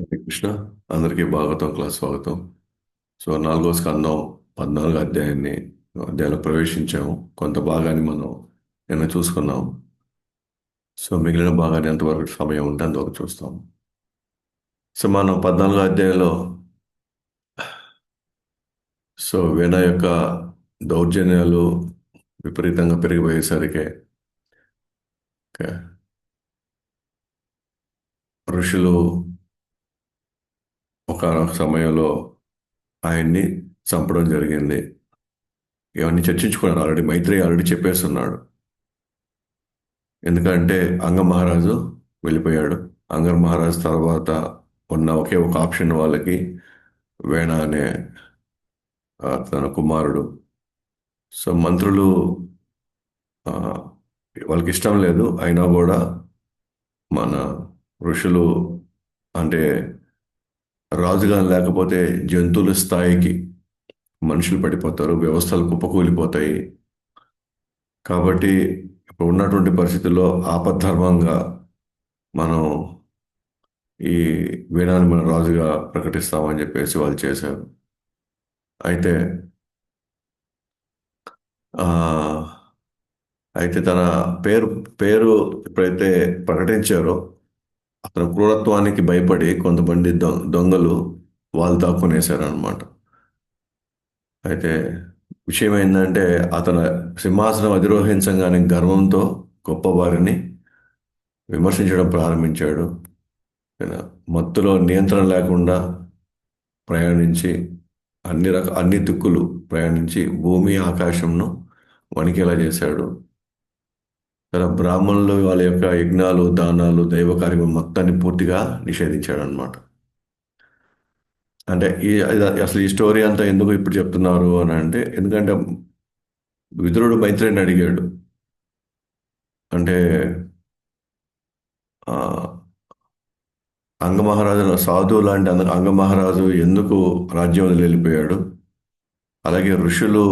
హరే కృష్ణ. అందరికీ భాగవతం క్లాస్ స్వాగతం. సో 4వ స్కందం 14వ అధ్యాయంలో ప్రవేశించాము. కొంత భాగాన్ని మనం నిన్న చూసుకున్నాం. సో మిగిలిన భాగాన్ని ఎంతవరకు సమయం ఉంటే అంతవరకు చూస్తాం. సో మనం 14వ అధ్యాయంలో వీణ యొక్క దౌర్జన్యాలు విపరీతంగా పెరిగిపోయేసరికి ఓకే, ఋషులు ఒక సమయంలో ఆయన్ని చంపడం జరిగింది. ఇవన్నీ చర్చించుకున్నారు. మైత్రేయి ఆల్రెడీ చెప్పేస్తున్నాడు. ఎందుకంటే అంగ మహారాజు వెళ్ళిపోయాడు. అంగర్ మహారాజు తర్వాత ఉన్న ఒకే ఒక ఆప్షన్ వాళ్ళకి వేణ అనే తన కుమారుడు. సో మంత్రులు ఆ, వాళ్ళకి ఇష్టం లేదు. అయినా కూడా మన ఋషులు అంటే రాజుగా లేకపోతే జంతువుల స్థాయికి మనుషులు పడిపోతారు, వ్యవస్థలు కుప్పకూలిపోతాయి. కాబట్టి ఇప్పుడు ఉన్నటువంటి పరిస్థితుల్లో ఆపద్ధర్మంగా మనం ఈ వీణాన్ని మన రాజుగా ప్రకటిస్తామని చెప్పేసి వాళ్ళు చేశారు. అయితే ఆ, అయితే తన పేరు పేరు ఎప్పుడైతే ప్రకటించారో అతని క్రూరత్వానికి భయపడి కొంతమంది దొంగలు వాళ్ళు దాక్కునేశారనమాట. అయితే విషయం ఏంటంటే అతను సింహాసనం అధిరోహించగానే గర్వంతో గొప్పవారిని విమర్శించడం ప్రారంభించాడు. ఈయన మత్తులో నియంత్రణ లేకుండా ప్రయాణించి అన్ని దిక్కులు ప్రయాణించి భూమి ఆకాశంను వణికేలా చేశాడు. తన బ్రాహ్మణులు వాళ్ళ యొక్క యజ్ఞాలు, దానాలు, దైవ కార్యక్రమం మొత్తాన్ని పూర్తిగా నిషేధించాడు అనమాట. అంటే అసలు ఈ స్టోరీ అంతా ఎందుకు ఇప్పుడు చెప్తున్నారు అని అంటే, ఎందుకంటే విదురుడు మైత్రేయిని అడిగాడు. అంటే ఆ, అంగమహారాజు సాధువు లాంటి అంగమహారాజు ఎందుకు రాజ్యం వదిలి వెళ్ళిపోయాడు, అలాగే ఋషులు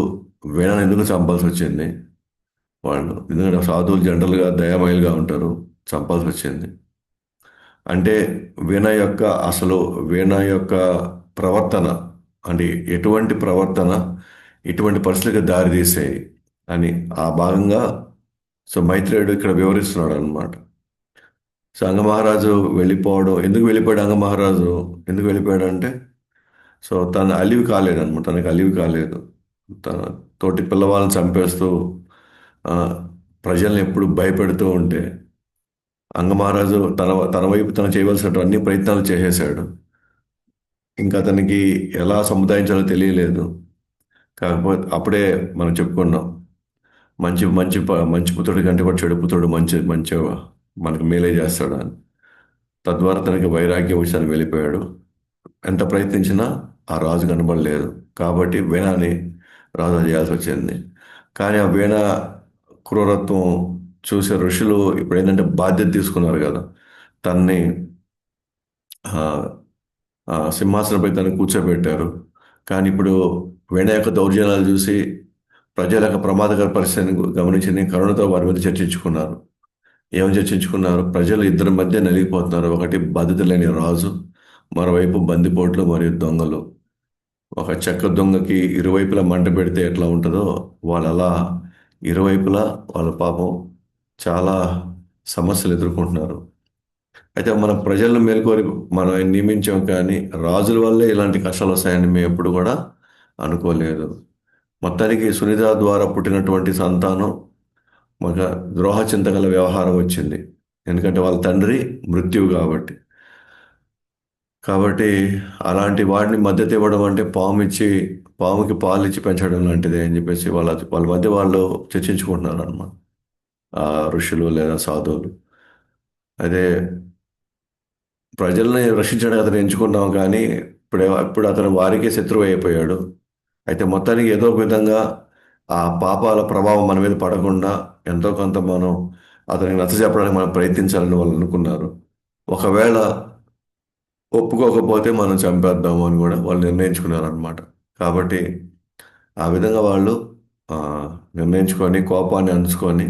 వీణను ఎందుకు చంపాల్సి వచ్చింది వాళ్ళు, ఎందుకంటే సాధువులు జనరల్గా దయామయులుగా ఉంటారు, చంపాల్సి వచ్చింది అంటే అసలు వీణ యొక్క ప్రవర్తన అంటే ఎటువంటి ప్రవర్తన ఇటువంటి పరిస్థితులకు దారితీసాయి అని ఆ భాగంగా మైత్రేయుడు ఇక్కడ వివరిస్తున్నాడు అనమాట. అంగమహారాజు వెళ్ళిపోవడం ఎందుకు వెళ్ళిపోయాడు, అంగమహారాజు ఎందుకు వెళ్ళిపోయాడు అంటే తను అలివి కాలేదు అనమాట. తనకి అలివి కాలేదు. తన తోటి పిల్లవాళ్ళని చంపేస్తూ ఆ, ప్రజల్ని ఎప్పుడు భయపెడుతూ ఉంటే అంగమహారాజు తన తన వైపు తను చేయవలసిన అన్ని ప్రయత్నాలు చేసేశాడు. ఇంకా అతనికి ఎలా సముదాయించాలో తెలియలేదు. కాకపోతే అప్పుడే మనం చెప్పుకున్నాం, మంచి మంచి మంచి పుత్రుడి కంటే కూడా చెడు పుత్రుడు మంచి మంచి మనకు మేలే చేస్తాడు అని. తద్వారా తనకి వైరాగ్యం వచ్చి తను వెళ్ళిపోయాడు. ఎంత ప్రయత్నించినా ఆ రాజు కనబడలేదు. కాబట్టి వీణని రాజు చేయాల్సి వచ్చింది. కానీ ఆ వీణ క్రూరత్వం చూసే ఋషులు ఇప్పుడు ఏంటంటే బాధ్యత తీసుకున్నారు కదా, తన్ని ఆ, సింహాసనంపై తను కూర్చోబెట్టారు. కానీ ఇప్పుడు వీణ యొక్క దౌర్జన్యాలు చూసి ప్రజల యొక్క ప్రమాదకర పరిస్థితిని గమనించి కరుణతో వారి మీద చర్చించుకున్నారు. ఏమని చర్చించుకున్నారు? ప్రజలు ఇద్దరి మధ్య నలిగిపోతున్నారు. ఒకటి బాధ్యత లేని రాజు, మరోవైపు బందిపోట్లు మరియు దొంగలు. ఒక చెక్క దొంగకి ఇరువైపులా మంట పెడితే ఎట్లా ఉంటుందో వాళ్ళు అలా ఇరువైపులా వాళ్ళ పాపం చాలా సమస్యలు ఎదుర్కొంటున్నారు. అయితే మనం ప్రజలను మేల్కోరి మనం నియమించాం, కానీ రాజుల వల్లే ఇలాంటి కష్టాలు వస్తాయని మేము ఎప్పుడు కూడా అనుకోలేదు. మొత్తానికి సునీత ద్వారా పుట్టినటువంటి సంతానం ఒక ద్రోహచింత గల వ్యవహారం వచ్చింది. ఎందుకంటే వాళ్ళ తండ్రి మృత్యువు కాబట్టి అలాంటి వాడిని మద్దతు ఇవ్వడం అంటే పాముకి పాలు ఇచ్చి పెంచడం లాంటిదే అని చెప్పేసి వాళ్ళ మధ్య వాళ్ళు చర్చించుకుంటున్నారు అన్నమాట, ఆ ఋషులు లేదా సాధువులు. అదే ప్రజల్ని రక్షించడానికి అతను ఎంచుకున్నాం, కానీ ఇప్పుడు అతను వారికే శత్రువు అయిపోయాడు. అయితే మొత్తానికి ఏదో ఒక విధంగా ఆ పాపాల ప్రభావం మన మీద పడకుండా ఎంతో కొంత మనం అతనికి నచ్చజెప్పడానికి మనం ప్రయత్నించాలని వాళ్ళు అనుకున్నారు. ఒకవేళ ఒప్పుకోకపోతే మనం చంపేద్దాము అని కూడా వాళ్ళు నిర్ణయించుకున్నారు అనమాట. కాబట్టి ఆ విధంగా వాళ్ళు ఆ, నిర్ణయించుకొని కోపాన్ని అంచుకొని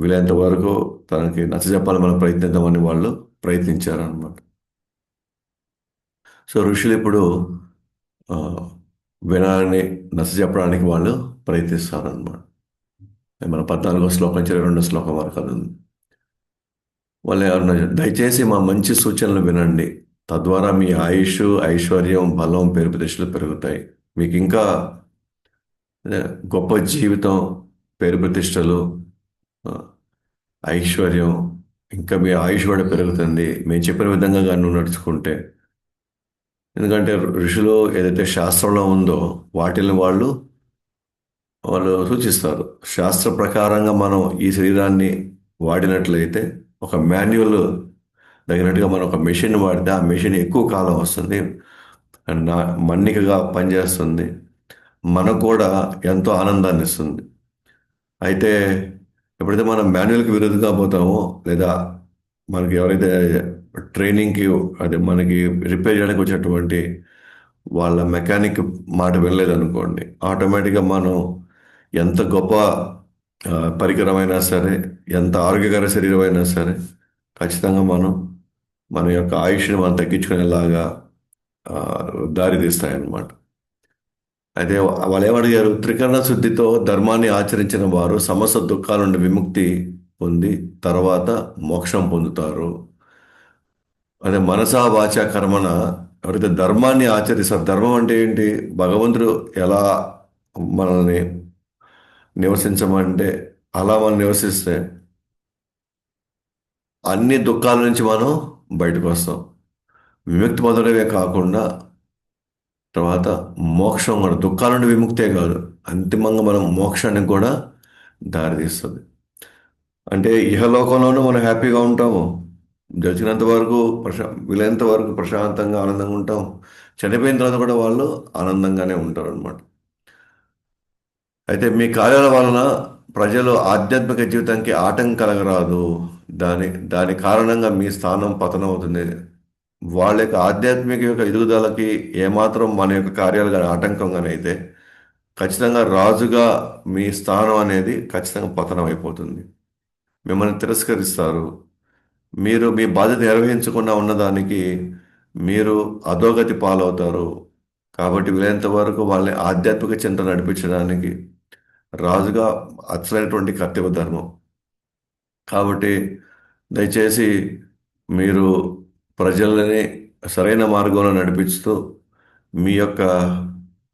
వీలైనంత వరకు తనకి నచ్చజెప్పాలని మనం ప్రయత్నిద్దామని వాళ్ళు ప్రయత్నించారనమాట. సో ఋషులు ఇప్పుడు ఆ, వినాలని నచ్చజెప్పడానికి వాళ్ళు ప్రయత్నిస్తారన్నమాట. మన 14వ శ్లోకం నుంచి 22వ శ్లోకం వరకు అది ఉంది. వాళ్ళు ఏమన్నారు, దయచేసి మా మంచి సూచనలు వినండి, తద్వారా మీ ఆయుష్, ఐశ్వర్యం, బలం, పేరు ప్రతిష్టలు పెరుగుతాయి. మీకు ఇంకా అదే, గొప్ప జీవితం, పేరు ప్రతిష్టలు, ఆ, ఐశ్వర్యం, ఇంకా మీ ఆయుష్ కూడా పెరుగుతుంది మేము చెప్పిన విధంగా కానీ నువ్వు నడుచుకుంటే. ఎందుకంటే ఋషులు ఏదైతే శాస్త్రంలో ఉందో వాటిని వాళ్ళు వాళ్ళు సూచిస్తారు. శాస్త్ర ప్రకారంగా మనం ఈ శరీరాన్ని వాడినట్లయితే, ఒక మాన్యువల్ తగినట్టుగా మనం ఒక మెషిన్ వాడితే ఆ మెషిన్ ఎక్కువ కాలం వస్తుంది, అండ్ మన్నికగా పనిచేస్తుంది, మనకు కూడా ఎంతో ఆనందాన్ని ఇస్తుంది. అయితే ఎప్పుడైతే మనం మాన్యువల్కి విరుద్ధంగా పోతామో, లేదా మనకి ఎవరైతే ట్రైనింగ్కి, అదే మనకి రిపేర్ చేయడానికి వచ్చేటువంటి వాళ్ళ మెకానిక్ మాట వినలేదనుకోండి, ఆటోమేటిక్గా మనం ఎంత గొప్ప పరికరమైనా సరే, ఎంత ఆరోగ్యకర శరీరం అయినా సరే, ఖచ్చితంగా మనం మన యొక్క ఆయుష్ని మనం తగ్గించుకునేలాగా ఆ, దారి తీస్తాయన్నమాట. అయితే వాళ్ళు ఏమడిగారు, త్రికరణ శుద్ధితో ధర్మాన్ని ఆచరించిన వారు సమస్త దుఃఖాల నుండి విముక్తి పొంది తర్వాత మోక్షం పొందుతారు. అదే మనసా వాచ కర్మన ఎవరైతే ధర్మాన్ని ఆచరిస్తారు, ధర్మం అంటే ఏంటి, భగవంతుడు ఎలా మనల్ని నివసించమంటే అలా మనం నివసిస్తే అన్ని దుఃఖాల నుంచి మనం బయటకు వస్తాం. విముక్తి పొందడమే కాకుండా తర్వాత మోక్షం కూడా, దుఃఖాల నుండి విముక్తే కాదు, అంతిమంగా మనం మోక్షానికి కూడా దారితీస్తుంది. అంటే ఇహలోకంలోనూ మనం హ్యాపీగా ఉంటాము, గడిచినంత వరకు వీలైనంత వరకు ప్రశాంతంగా ఆనందంగా ఉంటాం. చనిపోయిన తర్వాత కూడా వాళ్ళు ఆనందంగానే ఉంటారు అనమాట. అయితే మీ కార్యాల వలన ప్రజలు ఆధ్యాత్మిక జీవితానికి ఆటంకం కలగరాదు, దాని దాని కారణంగా మీ స్థానం పతనం అవుతుంది. వాళ్ళ యొక్క ఆధ్యాత్మిక యొక్క ఎదుగుదలకి ఏమాత్రం మన యొక్క కార్యాలు కానీ ఆటంకంగానే అయితే ఖచ్చితంగా రాజుగా మీ స్థానం అనేది ఖచ్చితంగా పతనం అయిపోతుంది. మిమ్మల్ని తిరస్కరిస్తారు. మీరు మీ బాధ్యత నిర్వహించకుండా ఉన్నదానికి మీరు అధోగతి పాలవుతారు. కాబట్టి వీలైనంత వరకు వాళ్ళని ఆధ్యాత్మిక చింతన నడిపించడానికి రాజుగా అసలైనటువంటి కర్తవ్య ధర్మం. కాబట్టి దయచేసి మీరు ప్రజలని సరైన మార్గంలో నడిపిస్తూ మీ యొక్క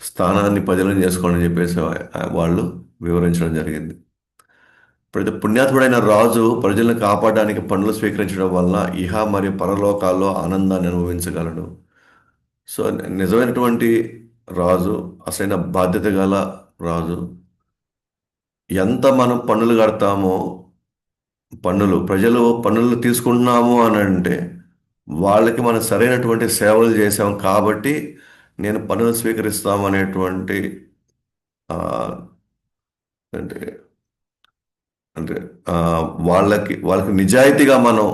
స్థానాన్ని పదిలం చేసుకోండి అని చెప్పేసి వాళ్ళు వివరించడం జరిగింది. ఇప్పుడైతే పుణ్యాత్ముడైన రాజు ప్రజలను కాపాడడానికి పనులు స్వీకరించడం వలన ఇహ మరియు పరలోకాల్లో ఆనందాన్ని అనుభవించగలడు. సో నిజమైనటువంటి రాజు, అసలైన బాధ్యత గల రాజు, ఎంత మనం పన్నులు కడతామో, ప్రజలు పన్నులు తీసుకుంటున్నాము అని అంటే వాళ్ళకి మనం సరైనటువంటి సేవలు చేసాం కాబట్టి నేను పన్నులు స్వీకరిస్తాం అనేటువంటి ఆ, అంటే అంటే ఆ, వాళ్ళకి నిజాయితీగా మనం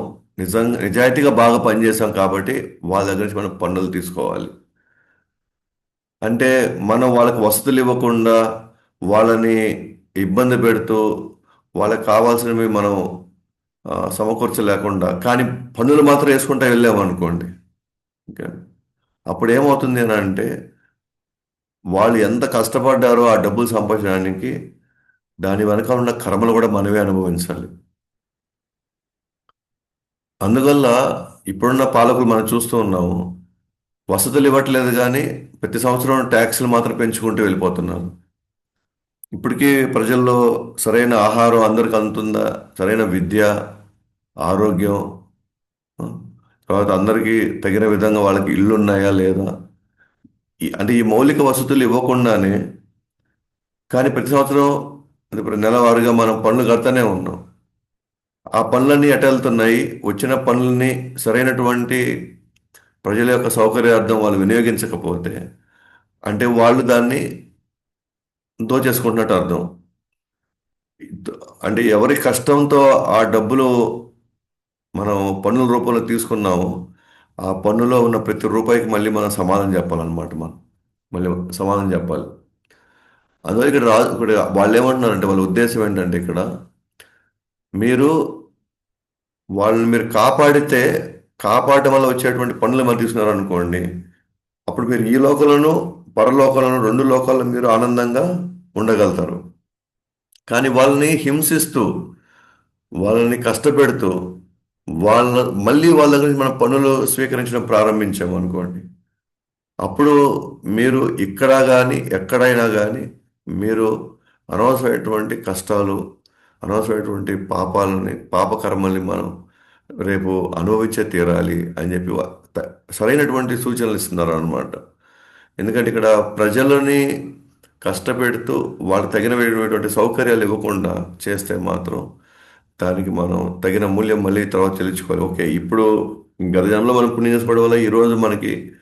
నిజాయితీగా బాగా పనిచేసాం కాబట్టి వాళ్ళ దగ్గర నుంచి మనం పన్నులు తీసుకోవాలి. అంటే మనం వాళ్ళకి వసతులు ఇవ్వకుండా, వాళ్ళని ఇబ్బంది పెడుతూ, వాళ్ళకి కావాల్సినవి మనం సమకూర్చలేకుండా కానీ పన్నులు మాత్రం వేసుకుంటూ వెళ్ళామనుకోండి, ఇంకా అప్పుడు ఏమవుతుంది అని అంటే వాళ్ళు ఎంత కష్టపడ్డారో ఆ డబ్బులు సంపాదించడానికి, దాని వెనక ఉన్న కర్మలు కూడా మనమే అనుభవించాలి. అందువల్ల ఇప్పుడున్న పాలకులు మనం చూస్తూ ఉన్నాము, వసతులు ఇవ్వట్లేదు కానీ ప్రతి సంవత్సరం ట్యాక్సులు మాత్రం పెంచుకుంటూ వెళ్ళిపోతున్నారు. ఇప్పటికీ ప్రజల్లో సరైన ఆహారం అందరికి అందుతుందా, సరైన విద్య, ఆరోగ్యం, ఆ, తర్వాత అందరికీ తగిన విధంగా వాళ్ళకి ఇళ్ళు ఉన్నాయా లేదా, అంటే ఈ మౌలిక వసతులు ఇవ్వకుండానే కానీ ప్రతి సంవత్సరం, అంటే ఇప్పుడు నెలవారీగా మనం పన్నులు కడతానే ఉన్నాం. ఆ పనులన్నీ ఎటు వెళ్తున్నాయి, వచ్చిన పనులని సరైనటువంటి ప్రజల యొక్క సౌకర్యార్థం వాళ్ళు వినియోగించకపోతే అంటే వాళ్ళు దాన్ని దోచేసుకుంటున్నట్టు అర్థం. అంటే ఎవరి కష్టంతో ఆ డబ్బులు మనం పన్నుల రూపంలో తీసుకున్నాము, ఆ పన్నులో ఉన్న ప్రతి రూపాయికి మళ్ళీ మనం సమాధానం చెప్పాలన్నమాట. మనం మళ్ళీ సమాధానం చెప్పాలి. అందువల్ల ఇక్కడ ఇక్కడ వాళ్ళు ఏమంటున్నారంటే, వాళ్ళ ఉద్దేశం ఏంటంటే ఇక్కడ మీరు వాళ్ళని మీరు కాపాడితే, కాపాడటం వల్ల వచ్చేటువంటి పనులు మరి తీసుకున్నారు అనుకోండి, అప్పుడు మీరు ఈ లోకంలోనూ పరలోకంలోనూ రెండు లోకాల్లో మీరు ఆనందంగా ఉండగలుగుతారు. కానీ వాళ్ళని హింసిస్తూ, వాళ్ళని కష్టపెడుతూ, వాళ్ళ మళ్ళీ వాళ్ళ దగ్గర నుంచి మనం పన్నులు స్వీకరించడం ప్రారంభించాము అనుకోండి. అప్పుడు మీరు ఇక్కడ కానీ ఎక్కడైనా కానీ మీరు అనవసరమైనటువంటి కష్టాలు, అనవసరమైనటువంటి పాపకర్మల్ని మనం రేపు అనుభవించే తీరాలి అని చెప్పి సరైనటువంటి సూచనలు ఇస్తున్నారు అనమాట. ఎందుకంటే ఇక్కడ ప్రజలని కష్టపెడుతూ వాళ్ళకి తగినటువంటి సౌకర్యాలు ఇవ్వకుండా చేస్తే మాత్రం దానికి మనం తగిన మూల్యం మళ్ళీ తర్వాత చెల్లించుకోవాలి. ఓకే, ఇప్పుడు గత జన్మలో మనం పుణ్యం చేసుకోవడం వల్ల ఈరోజు మనకి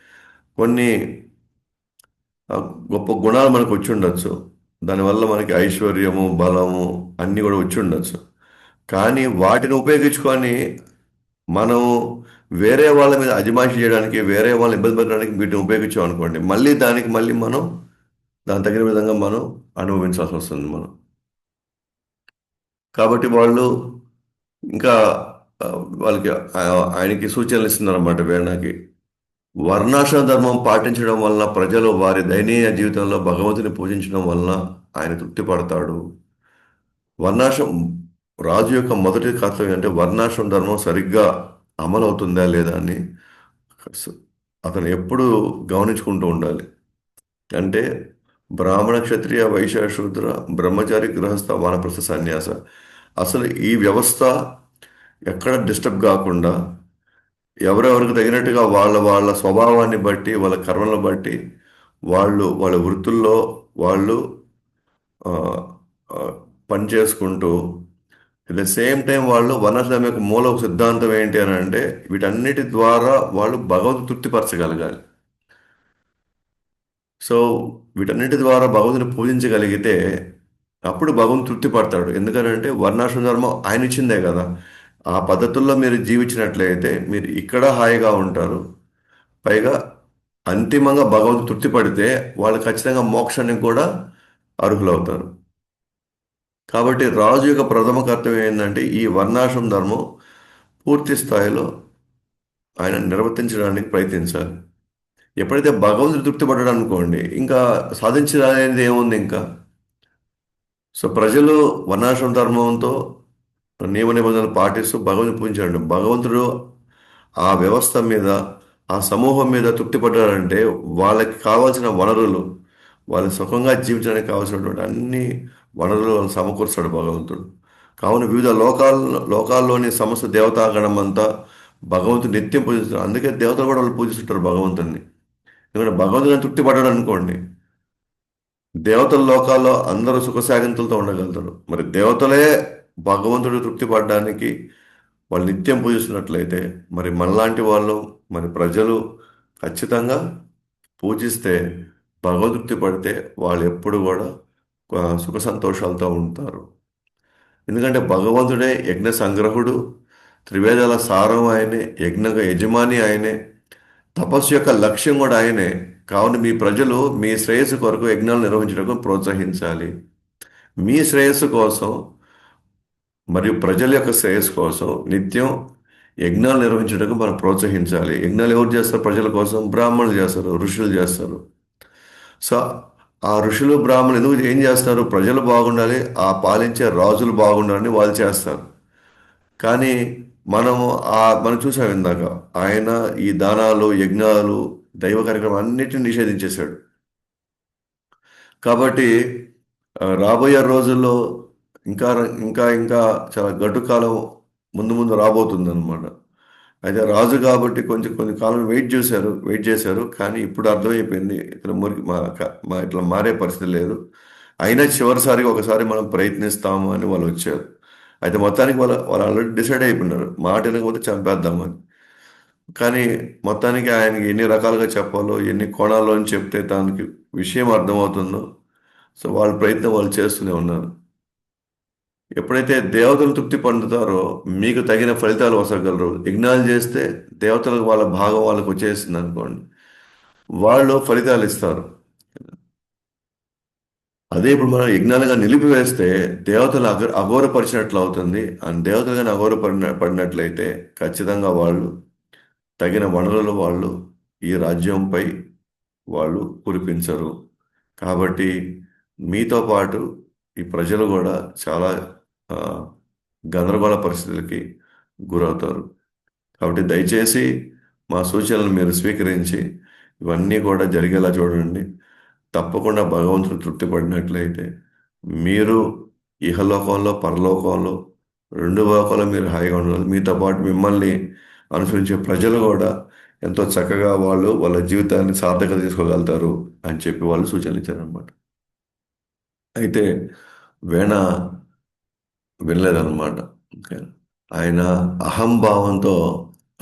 కొన్ని ఆ, గొప్ప గుణాలు మనకు వచ్చి ఉండొచ్చు. దానివల్ల మనకి ఐశ్వర్యము, బలము అన్నీ కూడా వచ్చి ఉండొచ్చు. కానీ వాటిని ఉపయోగించుకొని మనం వేరే వాళ్ళ మీద అజమాయిషీ చేయడానికి, వేరే వాళ్ళని ఇబ్బంది పెట్టడానికి వీటిని ఉపయోగించాం అనుకోండి, మళ్ళీ మనం దాని తగిన విధంగా మనం అనుభవించాల్సి వస్తుంది మనం. కాబట్టి వాళ్ళు ఇంకా ఆ, వాళ్ళకి ఆయనకి సూచనలు ఇస్తున్నారు అన్నమాట వేణాకి. వర్ణాశ్రమ ధర్మం పాటించడం వలన ప్రజలు వారి దైనందిన జీవితంలో భగవంతుని పూజించడం వలన ఆయన తృప్తి పడతాడు. వర్ణాశ్రమం రాజు యొక్క మొదటి కర్తవ్యం అంటే వర్ణాశ్రమ ధర్మం సరిగ్గా అమలు అవుతుందా లేదా అని స- అతను ఎప్పుడు గమనించుకుంటూ ఉండాలి. అంటే బ్రాహ్మణ, క్షత్రియ, వైశ్య, శూద్ర, బ్రహ్మచారి, గృహస్థ, వానప్రస్థ, సన్యాస, అసలు ఈ వ్యవస్థ ఎక్కడ డిస్టర్బ్ కాకుండా ఎవరెవరికి తగినట్టుగా వాళ్ళ వాళ్ళ స్వభావాన్ని బట్టి వాళ్ళ కర్మలను బట్టి వాళ్ళ వృత్తుల్లో వాళ్ళు ఆ, ఆ, పని చేసుకుంటూ అట్ ద సేమ్ టైం వాళ్ళు వర్ణాశ్రమం యొక్క మూల సిద్ధాంతం ఏంటి అని అంటే వీటన్నిటి ద్వారా వాళ్ళు భగవంతు తృప్తిపరచగలగాలి. సో వీటన్నిటి ద్వారా భగవంతుని పూజించగలిగితే అప్పుడు భగవంతుడు తృప్తి పడతాడు. ఎందుకంటే వర్ణాశ్రమ ధర్మం ఆయన ఇచ్చిందే కదా. ఆ పద్ధతుల్లో మీరు జీవించినట్లయితే మీరు ఇక్కడ హాయిగా ఉంటారు. పైగా అంతిమంగా భగవంతుడు తృప్తి పడితే వాళ్ళు ఖచ్చితంగా మోక్షానికి కూడా అర్హులవుతారు. కాబట్టి రాజు యొక్క ప్రథమ కర్తవ్యం ఏంటంటే ఈ వర్ణాశ్రమ ధర్మం పూర్తి స్థాయిలో ఆయన నిర్వర్తించడానికి ప్రయత్నించాలి. ఎప్పుడైతే భగవంతుడు తృప్తి పడ్డాడు అనుకోండి, ఇంకా సాధించడానికి ఏముంది ఇంకా. సో ప్రజలు వర్ణాశ్రమ ధర్మంతో నియమ నిబంధనలు పాటిస్తూ భగవంతుని పూజించాడు. భగవంతుడు ఆ వ్యవస్థ మీద, ఆ సమూహం మీద తృప్తి పడ్డాడంటే వాళ్ళకి కావాల్సిన వనరులు, వాళ్ళు సుఖంగా జీవించడానికి కావాల్సినటువంటి అన్ని వనరులు వాళ్ళు సమకూర్చాడు భగవంతుడు. కావున వివిధ లోకాల్లోని సమస్త దేవతాగణం అంతా భగవంతుడు నిత్యం పూజిస్తారు. అందుకే దేవతలు కూడా వాళ్ళు పూజిస్తుంటారు భగవంతుడిని. ఎందుకంటే భగవంతుని తృప్తి పడ్డాడు అనుకోండి, దేవతల లోకాల్లో అందరూ సుఖశాంతులతో ఉండగలుగుతారు. మరి దేవతలే భగవంతుడు తృప్తి పడడానికి వాళ్ళు నిత్యం పూజిస్తున్నట్లయితే మరి మనలాంటి వాళ్ళు, మరి ప్రజలు ఖచ్చితంగా పూజిస్తే భగవద్గీత పడితే వాళ్ళు ఎప్పుడు కూడా సుఖ సంతోషాలతో ఉంటారు. ఎందుకంటే భగవంతుడే యజ్ఞ సంగ్రహుడు, త్రివేదాల సారం ఆయనే, యజ్ఞ యజమాని ఆయనే, తపస్సు యొక్క లక్ష్యం కూడా ఆయనే. కావున మీ ప్రజలు మీ శ్రేయస్సు కొరకు యజ్ఞాలు నిర్వహించడం ప్రోత్సహించాలి. మీ శ్రేయస్సు కోసం మరియు ప్రజల యొక్క శ్రేయస్సు కోసం నిత్యం యజ్ఞాలు నిర్వహించడానికి మనం ప్రోత్సహించాలి. యజ్ఞాలు ఎవరు చేస్తారు? ప్రజల కోసం బ్రాహ్మణులు చేస్తారు, ఋషులు చేస్తారు. సో ఆ ఋషులు బ్రాహ్మణులు ఎందుకు ఏం చేస్తారు? ప్రజలు బాగుండాలి, ఆ పాలించే రాజులు బాగుండాలని వాళ్ళు చేస్తారు. కానీ మనము మనం చూసాం ఇందాక, ఆయన ఈ దానాలు, యజ్ఞాలు, దైవ కార్యక్రమం అన్నిటిని నిషేధించేశాడు. కాబట్టి రాబోయే రోజుల్లో ఇంకా ఇంకా ఇంకా చాలా గడ్డు కాలం ముందు ముందు రాబోతుంది అనమాట. అయితే రాజు కాబట్టి కొంచెం కొన్ని కాలం వెయిట్ చేశారు. కానీ ఇప్పుడు అర్థమైపోయింది ఇట్లా మురికి ఇట్లా మారే పరిస్థితి లేదు. అయినా చివరిసారిగా ఒకసారి మనం ప్రయత్నిస్తాము అని వాళ్ళు వచ్చారు. అయితే మొత్తానికి వాళ్ళు ఆల్రెడీ డిసైడ్ అయిపోయినారు, మాట వినకపోతే చంపేద్దామని. కానీ మొత్తానికి ఆయనకి ఎన్ని రకాలుగా చెప్పాలో, ఎన్ని కోణాల్లో అని చెప్తే దానికి విషయం అర్థమవుతుందో, సో వాళ్ళ ప్రయత్నం వాళ్ళు చేస్తూనే ఉన్నారు. ఎప్పుడైతే దేవతలు తృప్తి పొందుతారో మీకు తగిన ఫలితాలు వసగలరు. యజ్ఞాలు చేస్తే దేవతలకు వాళ్ళ భాగం వాళ్ళకు వచ్చేసింది అనుకోండి, వాళ్ళు ఫలితాలు ఇస్తారు. అదే ఇప్పుడు మనం యజ్ఞాలుగా నిలిపివేస్తే దేవతలు అఘోరపరిచినట్లు అవుతుంది. అని దేవతలు కానీ పడినట్లయితే ఖచ్చితంగా వాళ్ళు తగిన వనరులు వాళ్ళు ఈ రాజ్యంపై వాళ్ళు కురిపించరు. కాబట్టి మీతో పాటు ఈ ప్రజలు కూడా చాలా ఆ, గందరగోళ పరిస్థితులకి గురవుతారు. కాబట్టి దయచేసి మా సూచనలు మీరు స్వీకరించి ఇవన్నీ కూడా జరిగేలా చూడండి. తప్పకుండా భగవంతుడు తృప్తి పడినట్లయితే మీరు ఇహలోకంలో పరలోకంలో రెండు లోకంలో మీరు హాయిగా ఉండగలరు. మీతో పాటు మిమ్మల్ని అనుసరించే ప్రజలు కూడా ఎంతో చక్కగా వాళ్ళు వాళ్ళ జీవితాన్ని సార్థకత చేసుకోగలుగుతారు అని చెప్పి వాళ్ళు సూచనలు ఇచ్చారనమాట. అయితే వీణ వినలేదన్నమాట. ఓకే. ఆయన అహంభావంతో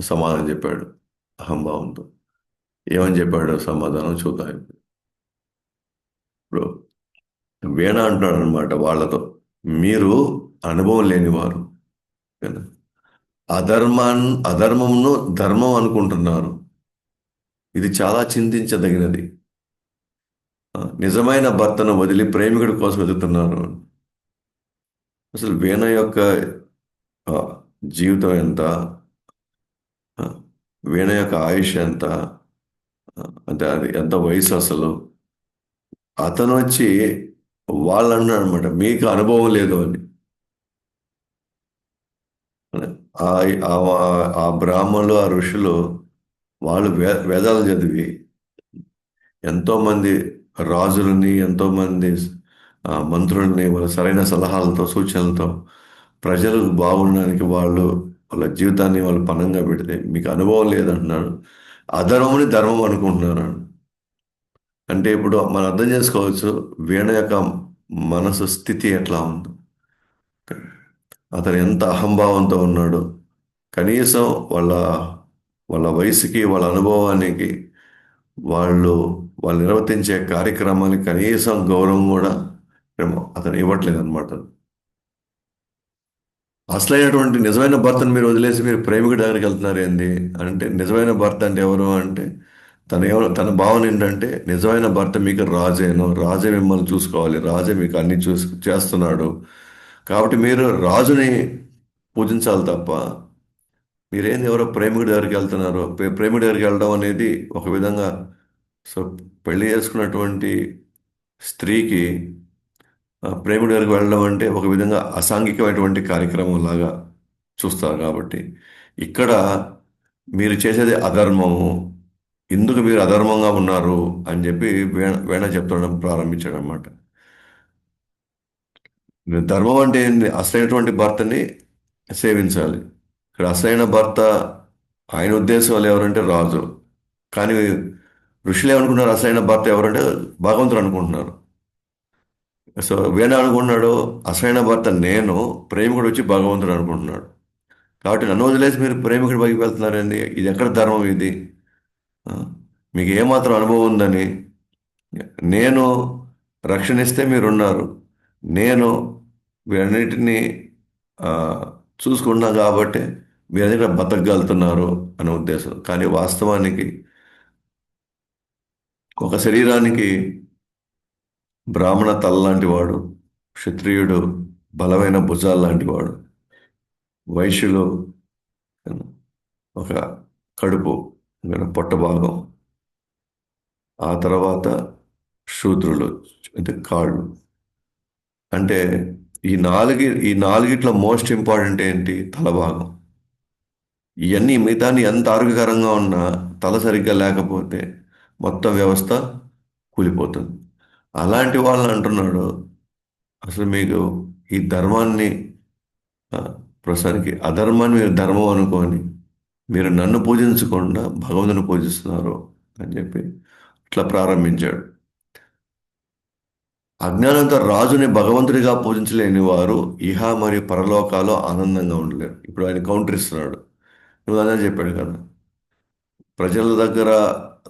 సమాధానం చెప్పాడు. అహంభావంతో ఏమని చెప్పాడు సమాధానం చూద్దాం. ఇప్పుడు వీణ అంటున్నాడు అనమాట వాళ్ళతో, మీరు అనుభవం లేనివారు కదా. అధర్మంను ధర్మం అనుకుంటున్నారు. ఇది చాలా చింతించదగినది. నిజమైన భర్తను వదిలి ప్రేమికుడి కోసం వెతుకుతున్నారు. అసలు వీణ యొక్క ఆ, జీవితం ఎంత, ఆ, వీణ యొక్క ఆయుష్ ఎంత, అంటే అది ఎంత వయసు అసలు. అతను వచ్చి వాళ్ళు అన్నాడు అనమాట, మీకు అనుభవం లేదు అని. ఆ ఆ ఆ బ్రాహ్మణులు ఆ ఋషులు వాళ్ళు వేదాలు చదివి ఎంతోమంది రాజులని ఎంతోమంది మంత్రుల్ని వాళ్ళ సరైన సలహాలతో సూచనలతో ప్రజలు బాగుండడానికి వాళ్ళు వాళ్ళ జీవితాన్ని వాళ్ళు పణంగా పెడితే మీకు అనుభవం లేదంటున్నారు. అధర్మని ధర్మం అనుకుంటున్నారు. అంటే ఇప్పుడు మనం అర్థం చేసుకోవచ్చు వీణ యొక్క మనసు స్థితి ఎట్లా ఉంది. అతను ఎంత అహంభావంతో ఉన్నాడు. కనీసం వాళ్ళ వాళ్ళ వయసుకి వాళ్ళ అనుభవానికి వాళ్ళు వాళ్ళు నిర్వర్తించే కార్యక్రమానికి కనీసం గౌరవం కూడా ఏమో అతను ఇవ్వట్లేదు అనమాట. అసలైనటువంటి నిజమైన భర్తను మీరు వదిలేసి మీరు ప్రేమికుడి దగ్గరికి వెళ్తున్నారు ఏంది అంటే, నిజమైన భర్త అంటే ఎవరు అంటే తన భావన ఏంటంటే నిజమైన భర్త మీకు రాజేను, రాజే మిమ్మల్ని చూసుకోవాలి, రాజే మీకు అన్ని చేస్తున్నాడు. కాబట్టి మీరు రాజుని పూజించాలి తప్ప మీరేంది ఎవరో ప్రేమికుడి దగ్గరికి వెళ్తున్నారు. ప్రేమికుడి దగ్గరికి వెళ్ళడం అనేది ఒక విధంగా, సో పెళ్లి చేసుకున్నటువంటి స్త్రీకి ప్రేమికుడి దగ్గరికి వెళ్ళడం అంటే ఒక విధంగా అసాంఘికమైనటువంటి కార్యక్రమం లాగా చూస్తారు. కాబట్టి ఇక్కడ మీరు చేసేది అధర్మము, ఇందుకు మీరు అధర్మంగా ఉన్నారు అని చెప్పి వేణ చెప్తడం ప్రారంభించాడు అనమాట. ధర్మం అంటే ఏంది? అసలైనటువంటి భర్తని సేవించాలి. ఇక్కడ అసలైన భర్త ఆయన ఉద్దేశం వాళ్ళు ఎవరంటే రాజు. కానీ ఋషులు ఏమనుకుంటున్నారు? అసలైన భర్త ఎవరంటే భగవంతుడు అనుకుంటున్నారు. సో వేణ అనుకుంటున్నాడు అసలైన భర్త నేను, ప్రేమికుడు వచ్చి భగవంతుడు అనుకుంటున్నాడు. కాబట్టి నన్ను వదిలేసి మీరు ప్రేమికుడి పైకి వెళ్తున్నారండి, ఇది ఎక్కడ ధర్మం ఇది? ఆ, మీకు ఏమాత్రం అనుభవం ఉందని, నేను రక్షణిస్తే మీరున్నారు, నేను వీరన్నిటినీ ఆ, చూసుకున్నా కాబట్టి మీరు దగ్గర బతకగలుగుతున్నారు అనే ఉద్దేశం. కానీ వాస్తవానికి ఒక శరీరానికి బ్రాహ్మణ తల లాంటి వాడు, క్షత్రియుడు బలమైన భుజాలు లాంటి వాడు, వైశ్యులు ఒక కడుపు, పొట్ట భాగం, ఆ తర్వాత శూద్రులు అంటే కాళ్ళు. అంటే ఈ నాలుగిట్లో మోస్ట్ ఇంపార్టెంట్ ఏంటి? తల భాగం. ఇవన్నీ మిగతాన్ని ఎంత ఆరోగ్యకరంగా ఉన్నా తల సరిగ్గా లేకపోతే మొత్తం వ్యవస్థ కూలిపోతుంది. అలాంటి వాళ్ళని అంటున్నాడు అసలు మీకు ఈ ధర్మాన్ని, ఆ, ప్రస్తుతానికి అధర్మాన్ని మీరు ధర్మం అనుకొని మీరు నన్ను పూజించకుండా భగవంతుని పూజిస్తున్నారు అని చెప్పి ఇట్లా ప్రారంభించాడు. అజ్ఞానంతో రాజుని భగవంతుడిగా పూజించలేని వారు ఇహ మరియు పరలోకాల్లో ఆనందంగా ఉండలేరు. ఇప్పుడు ఆయన కౌంటర్ ఇస్తున్నాడు. నువ్వు అదే చెప్పాడు కదా, ప్రజల దగ్గర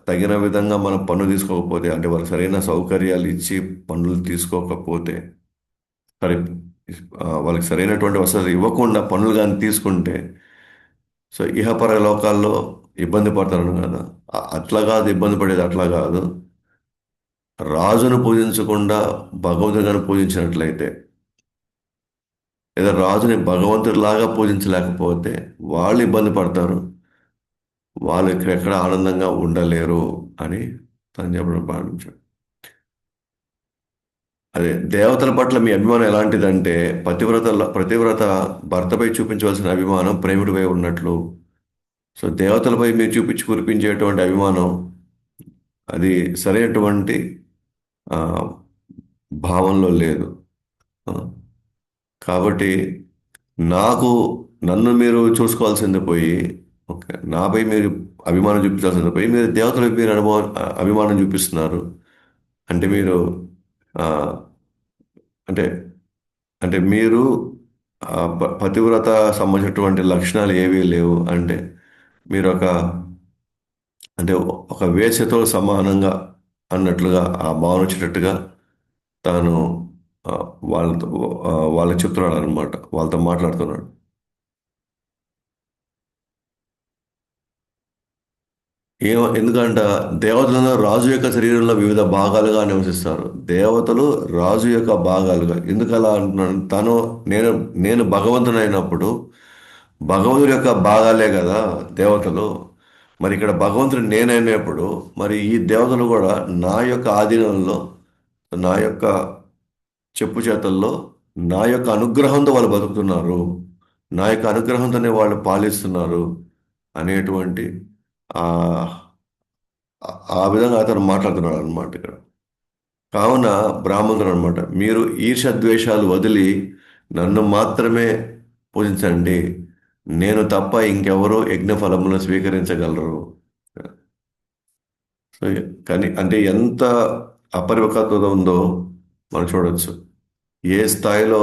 తగిన విధంగా మనం పన్ను తీసుకోకపోతే, అంటే వాళ్ళకి సరైన సౌకర్యాలు ఇచ్చి పన్నులు తీసుకోకపోతే, సరే వాళ్ళకి సరైనటువంటి వసతులు ఇవ్వకుండా పన్నులు కానీ తీసుకుంటే సో ఇహపర లోకాల్లో ఇబ్బంది పడతారు కదా. అట్లా కాదు ఇబ్బంది పడేది, అట్లా కాదు. రాజును పూజించకుండా భగవంతుని గారిని పూజించినట్లయితే, లేదా రాజుని భగవంతుడిలాగా పూజించలేకపోతే వాళ్ళు ఇబ్బంది పడతారు, వాళ్ళు ఎక్కడ ఆనందంగా ఉండలేరు అని తను చెప్పడం ప్రారంభించాడు. అదే దేవతల పట్ల మీ అభిమానం ఎలాంటిదంటే పతివ్రత భర్తపై చూపించవలసిన అభిమానం ప్రేమిడిపై ఉన్నట్లు. సో దేవతలపై మీరు చూపించి కురిపించేటువంటి అభిమానం అది సరైనటువంటి ఆ, భావంలో లేదు. ఆ, కాబట్టి నాకు నన్ను మీరు చూసుకోవాల్సింది పోయి, ఓకే, నాపై మీరు అభిమానం చూపించాల్సింది పోయి మీరు దేవతలపై మీరు అభిమానం చూపిస్తున్నారు. అంటే మీరు ఆ, అంటే అంటే మీరు పతివ్రత సంబంధించినటువంటి లక్షణాలు ఏవీ లేవు అంటే మీరు అంటే ఒక వేశ్యతో సమానంగా అన్నట్లుగా ఆ భావన వచ్చేటట్టుగా తాను ఆ, వాళ్ళతో వాళ్ళకి చెప్తున్నాడు అనమాట, వాళ్ళతో మాట్లాడుతున్నాడు. ఎందుకంట దేవతలను రాజు యొక్క శరీరంలో వివిధ భాగాలుగా నివసిస్తారు. దేవతలు రాజు యొక్క భాగాలుగా ఎందుకు అలా అంటున్నాను? నేను నేను భగవంతుడైనప్పుడు భగవంతుడి యొక్క భాగాలే కదా దేవతలు. మరి ఇక్కడ భగవంతుడు నేనైనప్పుడు మరి ఈ దేవతలు కూడా నా యొక్క ఆధీనంలో, నా యొక్క చెప్పు చేతల్లో, నా యొక్క అనుగ్రహంతో వాళ్ళు బతుకుతున్నారు, నా యొక్క అనుగ్రహంతోనే వాళ్ళు పాలిస్తున్నారు అనేటువంటి ఆ ఆ విధంగా అతను మాట్లాడుతున్నాడు అనమాట ఇక్కడ. కావున బ్రాహ్మణుడు అనమాట, మీరు ఈర్ష్యద్వేషాలు వదిలి నన్ను మాత్రమే పూజించండి. నేను తప్ప ఇంకెవరూ యజ్ఞ ఫలములను స్వీకరించగలరు. సో, కానీ అంటే ఎంత అపరిపక్వత ఉందో మనం చూడొచ్చు. ఏ స్థాయిలో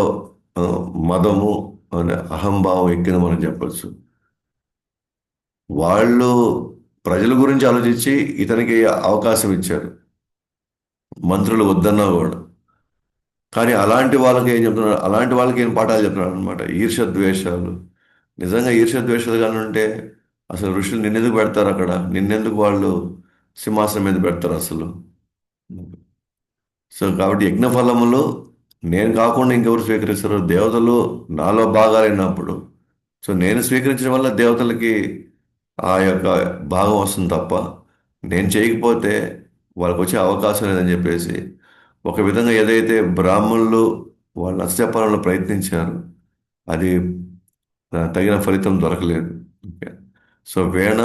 ఆ, మదము అనే అహంభావం ఎక్కిందో మనం చెప్పొచ్చు. వాళ్ళు ప్రజల గురించి ఆలోచించి ఇతనికి అవకాశం ఇచ్చారు, మంత్రులు వద్దన్నా కూడా. కానీ అలాంటి వాళ్ళకి ఏం చెప్తున్నారు, అలాంటి వాళ్ళకి ఏం పాఠాలు చెప్తున్నారు అనమాట, ఈర్ష్య ద్వేషాలు. నిజంగా ఈర్ష్య ద్వేషాలు కానీ ఉంటే అసలు ఋషులు నిన్నెందుకు పెడతారు అక్కడ? నిన్నెందుకు వాళ్ళు సింహాసనం మీద పెడతారు అసలు? సో కాబట్టి యజ్ఞఫలములు నేను కాకుండా ఇంకెవరు స్వీకరిస్తారు? దేవతలు నాలో భాగాలైనప్పుడు. సో నేను స్వీకరించడం వల్ల దేవతలకి ఆ యొక్క భాగం వస్తుంది తప్ప నేను చేయకపోతే వాళ్ళకి వచ్చే అవకాశం లేదని చెప్పేసి ఒక విధంగా ఏదైతే బ్రాహ్మణులు వాళ్ళు నచ్చజెప్పాలని ప్రయత్నించారు, అది తగిన ఫలితం దొరకలేదు. ఓకే. సో వీణ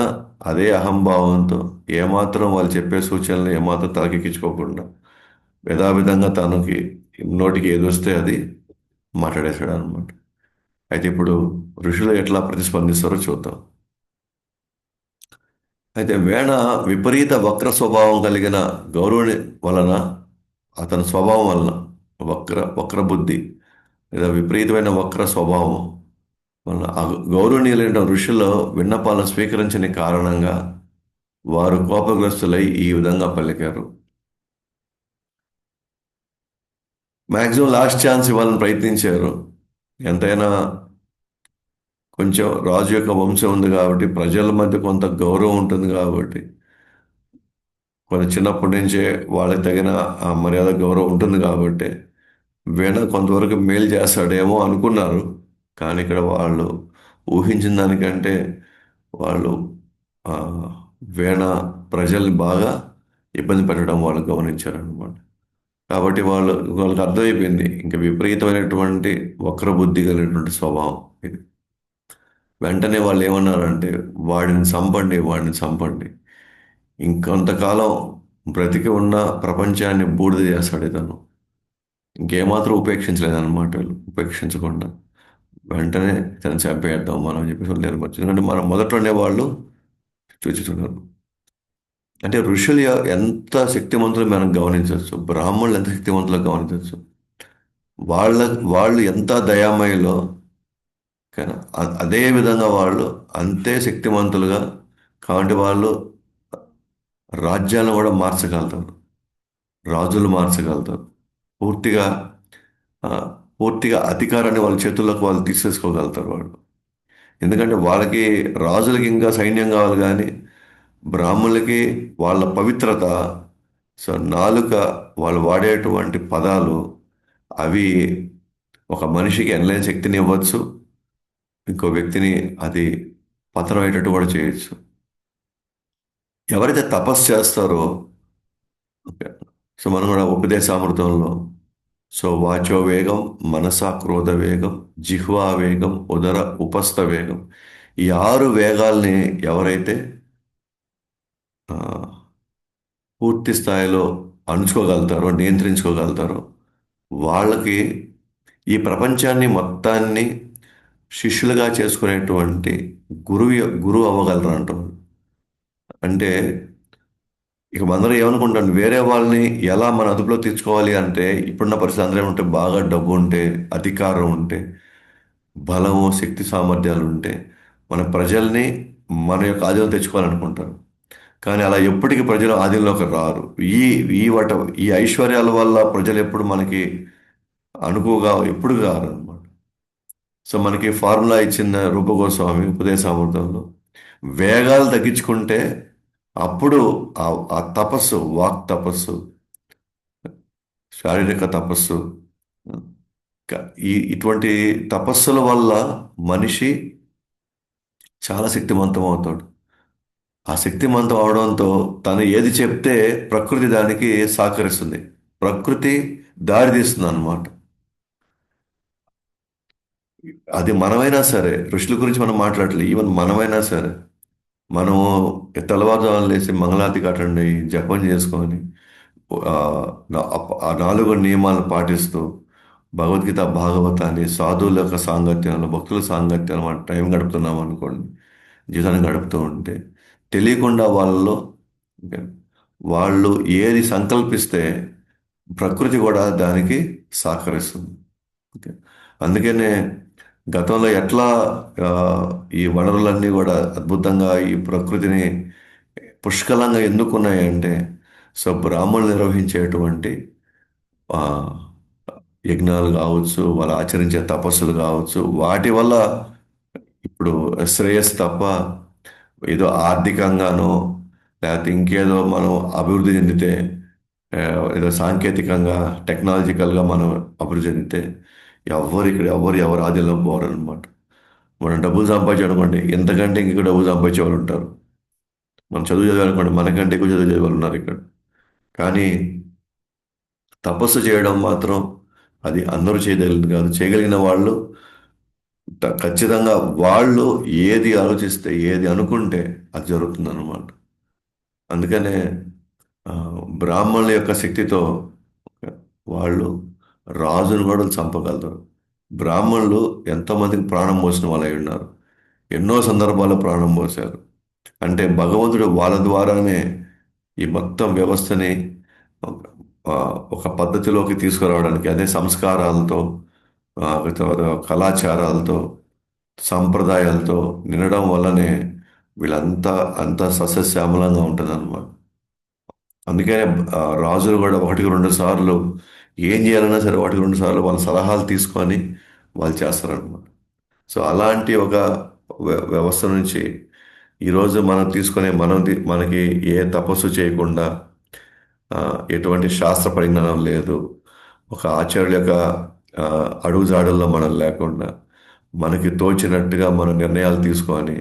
అదే అహంభావంతో ఏమాత్రం వాళ్ళు చెప్పే సూచనలు ఏమాత్రం తలకెక్కించుకోకుండా యథావిధంగా తనకి నోటికి ఏదొస్తే అది మాట్లాడేశాడు అనమాట. అయితే ఇప్పుడు ఋషులు ఎట్లా ప్రతిస్పందిస్తారో చూద్దాం. అయితే వేణ విపరీత వక్ర స్వభావం కలిగిన గౌరవుని వలన, అతని స్వభావం వలన, వక్ర బుద్ధి లేదా విపరీతమైన వక్ర స్వభావం వలన గౌరవనీయులైన ఋషుల విన్నపాలను స్వీకరించని కారణంగా వారు కోపగ్రస్తులై ఈ విధంగా పలికారు. మ్యాక్సిమం లాస్ట్ ఛాన్స్ ఇవ్వాలని ప్రయత్నించారు. ఎంతైనా కొంచెం రాజు యొక్క వంశం ఉంది కాబట్టి ప్రజల మధ్య కొంత గౌరవం ఉంటుంది కాబట్టి కొంత చిన్నప్పటి నుంచే వాళ్ళకి తగిన ఆ మర్యాద గౌరవం ఉంటుంది కాబట్టి వీణ కొంతవరకు మేలు చేస్తాడేమో అనుకున్నారు. కానీ ఇక్కడ వాళ్ళు ఊహించిన దానికంటే వాళ్ళు ఆ, వీణ ప్రజల్ని బాగా ఇబ్బంది పెట్టడం వాళ్ళు గమనించారనమాట. కాబట్టి వాళ్ళకి అర్థమైపోయింది ఇంకా విపరీతమైనటువంటి వక్ర బుద్ధి కలిగినటువంటి స్వభావం ఇది. వెంటనే వాళ్ళు ఏమన్నారంటే వాడిని చంపండి, వాడిని చంపండి. ఇంకొంతకాలం బ్రతికి ఉన్న ప్రపంచాన్ని బూడిద చేస్తాడు ఇతను. ఇంకేమాత్రం ఉపేక్షించలేదన్నమాట వీళ్ళు. ఉపేక్షించకుండా వెంటనే ఇతను చంపేద్దాం మనం అని చెప్పేసి వాళ్ళు నిర్మించారు. ఎందుకంటే మనం మొదట్లోనే వాళ్ళు చూచుతున్నారు. అంటే ఋషులు ఎంత శక్తివంతులు మనం గమనించవచ్చు, బ్రాహ్మణులు ఎంత శక్తివంతులు గమనించవచ్చు. వాళ్ళ వాళ్ళు ఎంత దయామయులో, కానీ అదే విధంగా వాళ్ళు అంతే శక్తివంతులుగా, కాబట్టి వాళ్ళు రాజ్యాలను కూడా మార్చగలుగుతారు, రాజులు మార్చగలుగుతారు. పూర్తిగా ఆ, పూర్తిగా అధికారాన్ని వాళ్ళ చేతుల్లోకి వాళ్ళు తీసేసుకోగలుగుతారు వాళ్ళు. ఎందుకంటే వాళ్ళకి రాజులకి ఇంకా సైన్యం కావాలి కానీ బ్రాహ్మణులకి వాళ్ళ పవిత్రత, సో నాలుక, వాళ్ళు వాడేటువంటి పదాలు అవి ఒక మనిషికి ఎనలేని శక్తిని ఇవ్వచ్చు, ఇంకో వ్యక్తిని అది పతనం అయ్యేటట్టు కూడా చేయొచ్చు. ఎవరైతే తపస్సు చేస్తారో సో మనం కూడా ఉపదేశామృతంలో, సో వాచో వేగం, మనసా క్రోధ వేగం, జిహ్వా వేగం, ఉదర ఉపస్థ వేగం, ఈ 6 వేగాల్ని ఎవరైతే ఆ, పూర్తి స్థాయిలో అణుచుకోగలుగుతారో, నియంత్రించుకోగలుగుతారో, వాళ్ళకి ఈ ప్రపంచాన్ని మొత్తాన్ని శిష్యులుగా చేసుకునేటువంటి గురువు అవ్వగలరు అంటారు. అంటే ఇక మనందరం ఏమనుకుంటాం, వేరే వాళ్ళని ఎలా మన అదుపులో తెచ్చుకోవాలి అంటే, ఇప్పుడున్న పరిస్థితి అందరూ ఉంటే బాగా డబ్బు ఉంటే, అధికారం ఉంటే, బలము, శక్తి సామర్థ్యాలు ఉంటే మన ప్రజల్ని మన యొక్క ఆధీనం తెచ్చుకోవాలనుకుంటారు. కానీ అలా ఎప్పటికీ ప్రజలు ఆధీనంలోకి రారు. ఈ ఈ వట ఈ ఐశ్వర్యాల వల్ల ప్రజలు ఎప్పుడు మనకి అనుకువగా ఎప్పుడు కారు అనమాట. సో మనకి ఫార్ములా ఇచ్చిన రూపగోస్వామి ఉపదేశామృతంలో, వేగాలు తగ్గించుకుంటే అప్పుడు ఆ ఆ తపస్సు, వాక్ తపస్సు, శారీరక తపస్సు, ఇటువంటి తపస్సుల వల్ల మనిషి చాలా శక్తివంతం అవుతాడు. ఆ శక్తిమంతం అవడంతో తను ఏది చెప్తే ప్రకృతి దానికి సహకరిస్తుంది. ప్రకృతి దారి తీస్తుంది అన్నమాట. అది మనమైనా సరే, ఋషుల గురించి మనం మాట్లాడలేదు, ఈవెన్ మనమైనా సరే, మనము తెల్లవారుజామున లేచి మంగళారతి కట్టండి, జపం చేసుకొని ఆ ఆ 4 నియమాలు పాటిస్తూ భగవద్గీత, భాగవతాన్ని, సాధువుల యొక్క సాంగత్యంలో, భక్తుల సాంగత్యంలో మనం టైం గడుపుతున్నాం అనుకోండి, జీవితాన్ని గడుపుతూ ఉంటే తెలియకుండా వాళ్ళలో, ఓకే, వాళ్ళు ఏది సంకల్పిస్తే ప్రకృతి కూడా దానికి సహకరిస్తుంది. ఓకే. అందుకనే గతంలో ఎట్లా ఆ, ఈ వనరులన్నీ కూడా అద్భుతంగా ఈ ప్రకృతిని పుష్కలంగా ఎందుకున్నాయంటే, సో బ్రాహ్మణులు నిర్వహించేటువంటి ఆ, యజ్ఞాలు కావచ్చు, వాళ్ళు ఆచరించే తపస్సులు కావచ్చు, వాటి వల్ల ఇప్పుడు శ్రేయస్సు తప్ప ఏదో ఆర్థికంగానో లేకపోతే ఇంకేదో మనం అభివృద్ధి చెందితే, ఆ, ఏదో సాంకేతికంగా టెక్నాలజికల్గా మనం అభివృద్ధి చెందితే ఎవరు ఆధీనంలో పోరు అనమాట. మనం డబ్బులు సంపాదించాలనుకోండి, ఎంతకంటే ఇంక డబ్బులు సంపాదించే వాళ్ళు ఉంటారు. మనం చదువు చదివాలనుకోండి, మనకంటే ఎక్కువ చదువు చదివే వాళ్ళు ఉన్నారు ఇక్కడ. కానీ తపస్సు చేయడం మాత్రం అది అందరూ చేయగలిగింది కాదు. చేయగలిగిన వాళ్ళు ఖచ్చితంగా వాళ్ళు ఏది ఆలోచిస్తే, ఏది అనుకుంటే అది జరుగుతుంది అనమాట. అందుకనే ఆ, బ్రాహ్మణుల యొక్క శక్తితో వాళ్ళు రాజును కూడా చంపగలరు. బ్రాహ్మణులు ఎంతోమందికి ప్రాణం పోసిన వాళ్ళు అయి ఉన్నారు. ఎన్నో సందర్భాల్లో ప్రాణం పోశారు. అంటే భగవంతుడు వాళ్ళ ద్వారానే ఈ మొత్తం వ్యవస్థని ఒక ఆ, ఒక పద్ధతిలోకి తీసుకురావడానికి, అదే సంస్కారాలతో, తర్వాత కళాచారాలతో, సంప్రదాయాలతో నిండడం వల్లనే వీళ్ళంతా అంత సస్యశ్యామలంగా ఉంటుంది అనమాట. అందుకనే రాజులు కూడా ఒకటికి 2 సార్లు ఏం చేయాలన్నా సరే, ఒకటికి 2 సార్లు వాళ్ళ సలహాలు తీసుకొని వాళ్ళు చేస్తారనమాట. సో అలాంటి ఒక వ్యవస్థ నుంచి ఈరోజు మనం తీసుకునే మనకి ఏ తపస్సు చేయకుండా, ఆ, ఎటువంటి శాస్త్ర పరిజ్ఞానం లేదు, ఒక ఆచార్యుల యొక్క ఆ, అడుగుజాడల్లో మనం లేకుండా మనకి తోచినట్టుగా మన నిర్ణయాలు తీసుకొని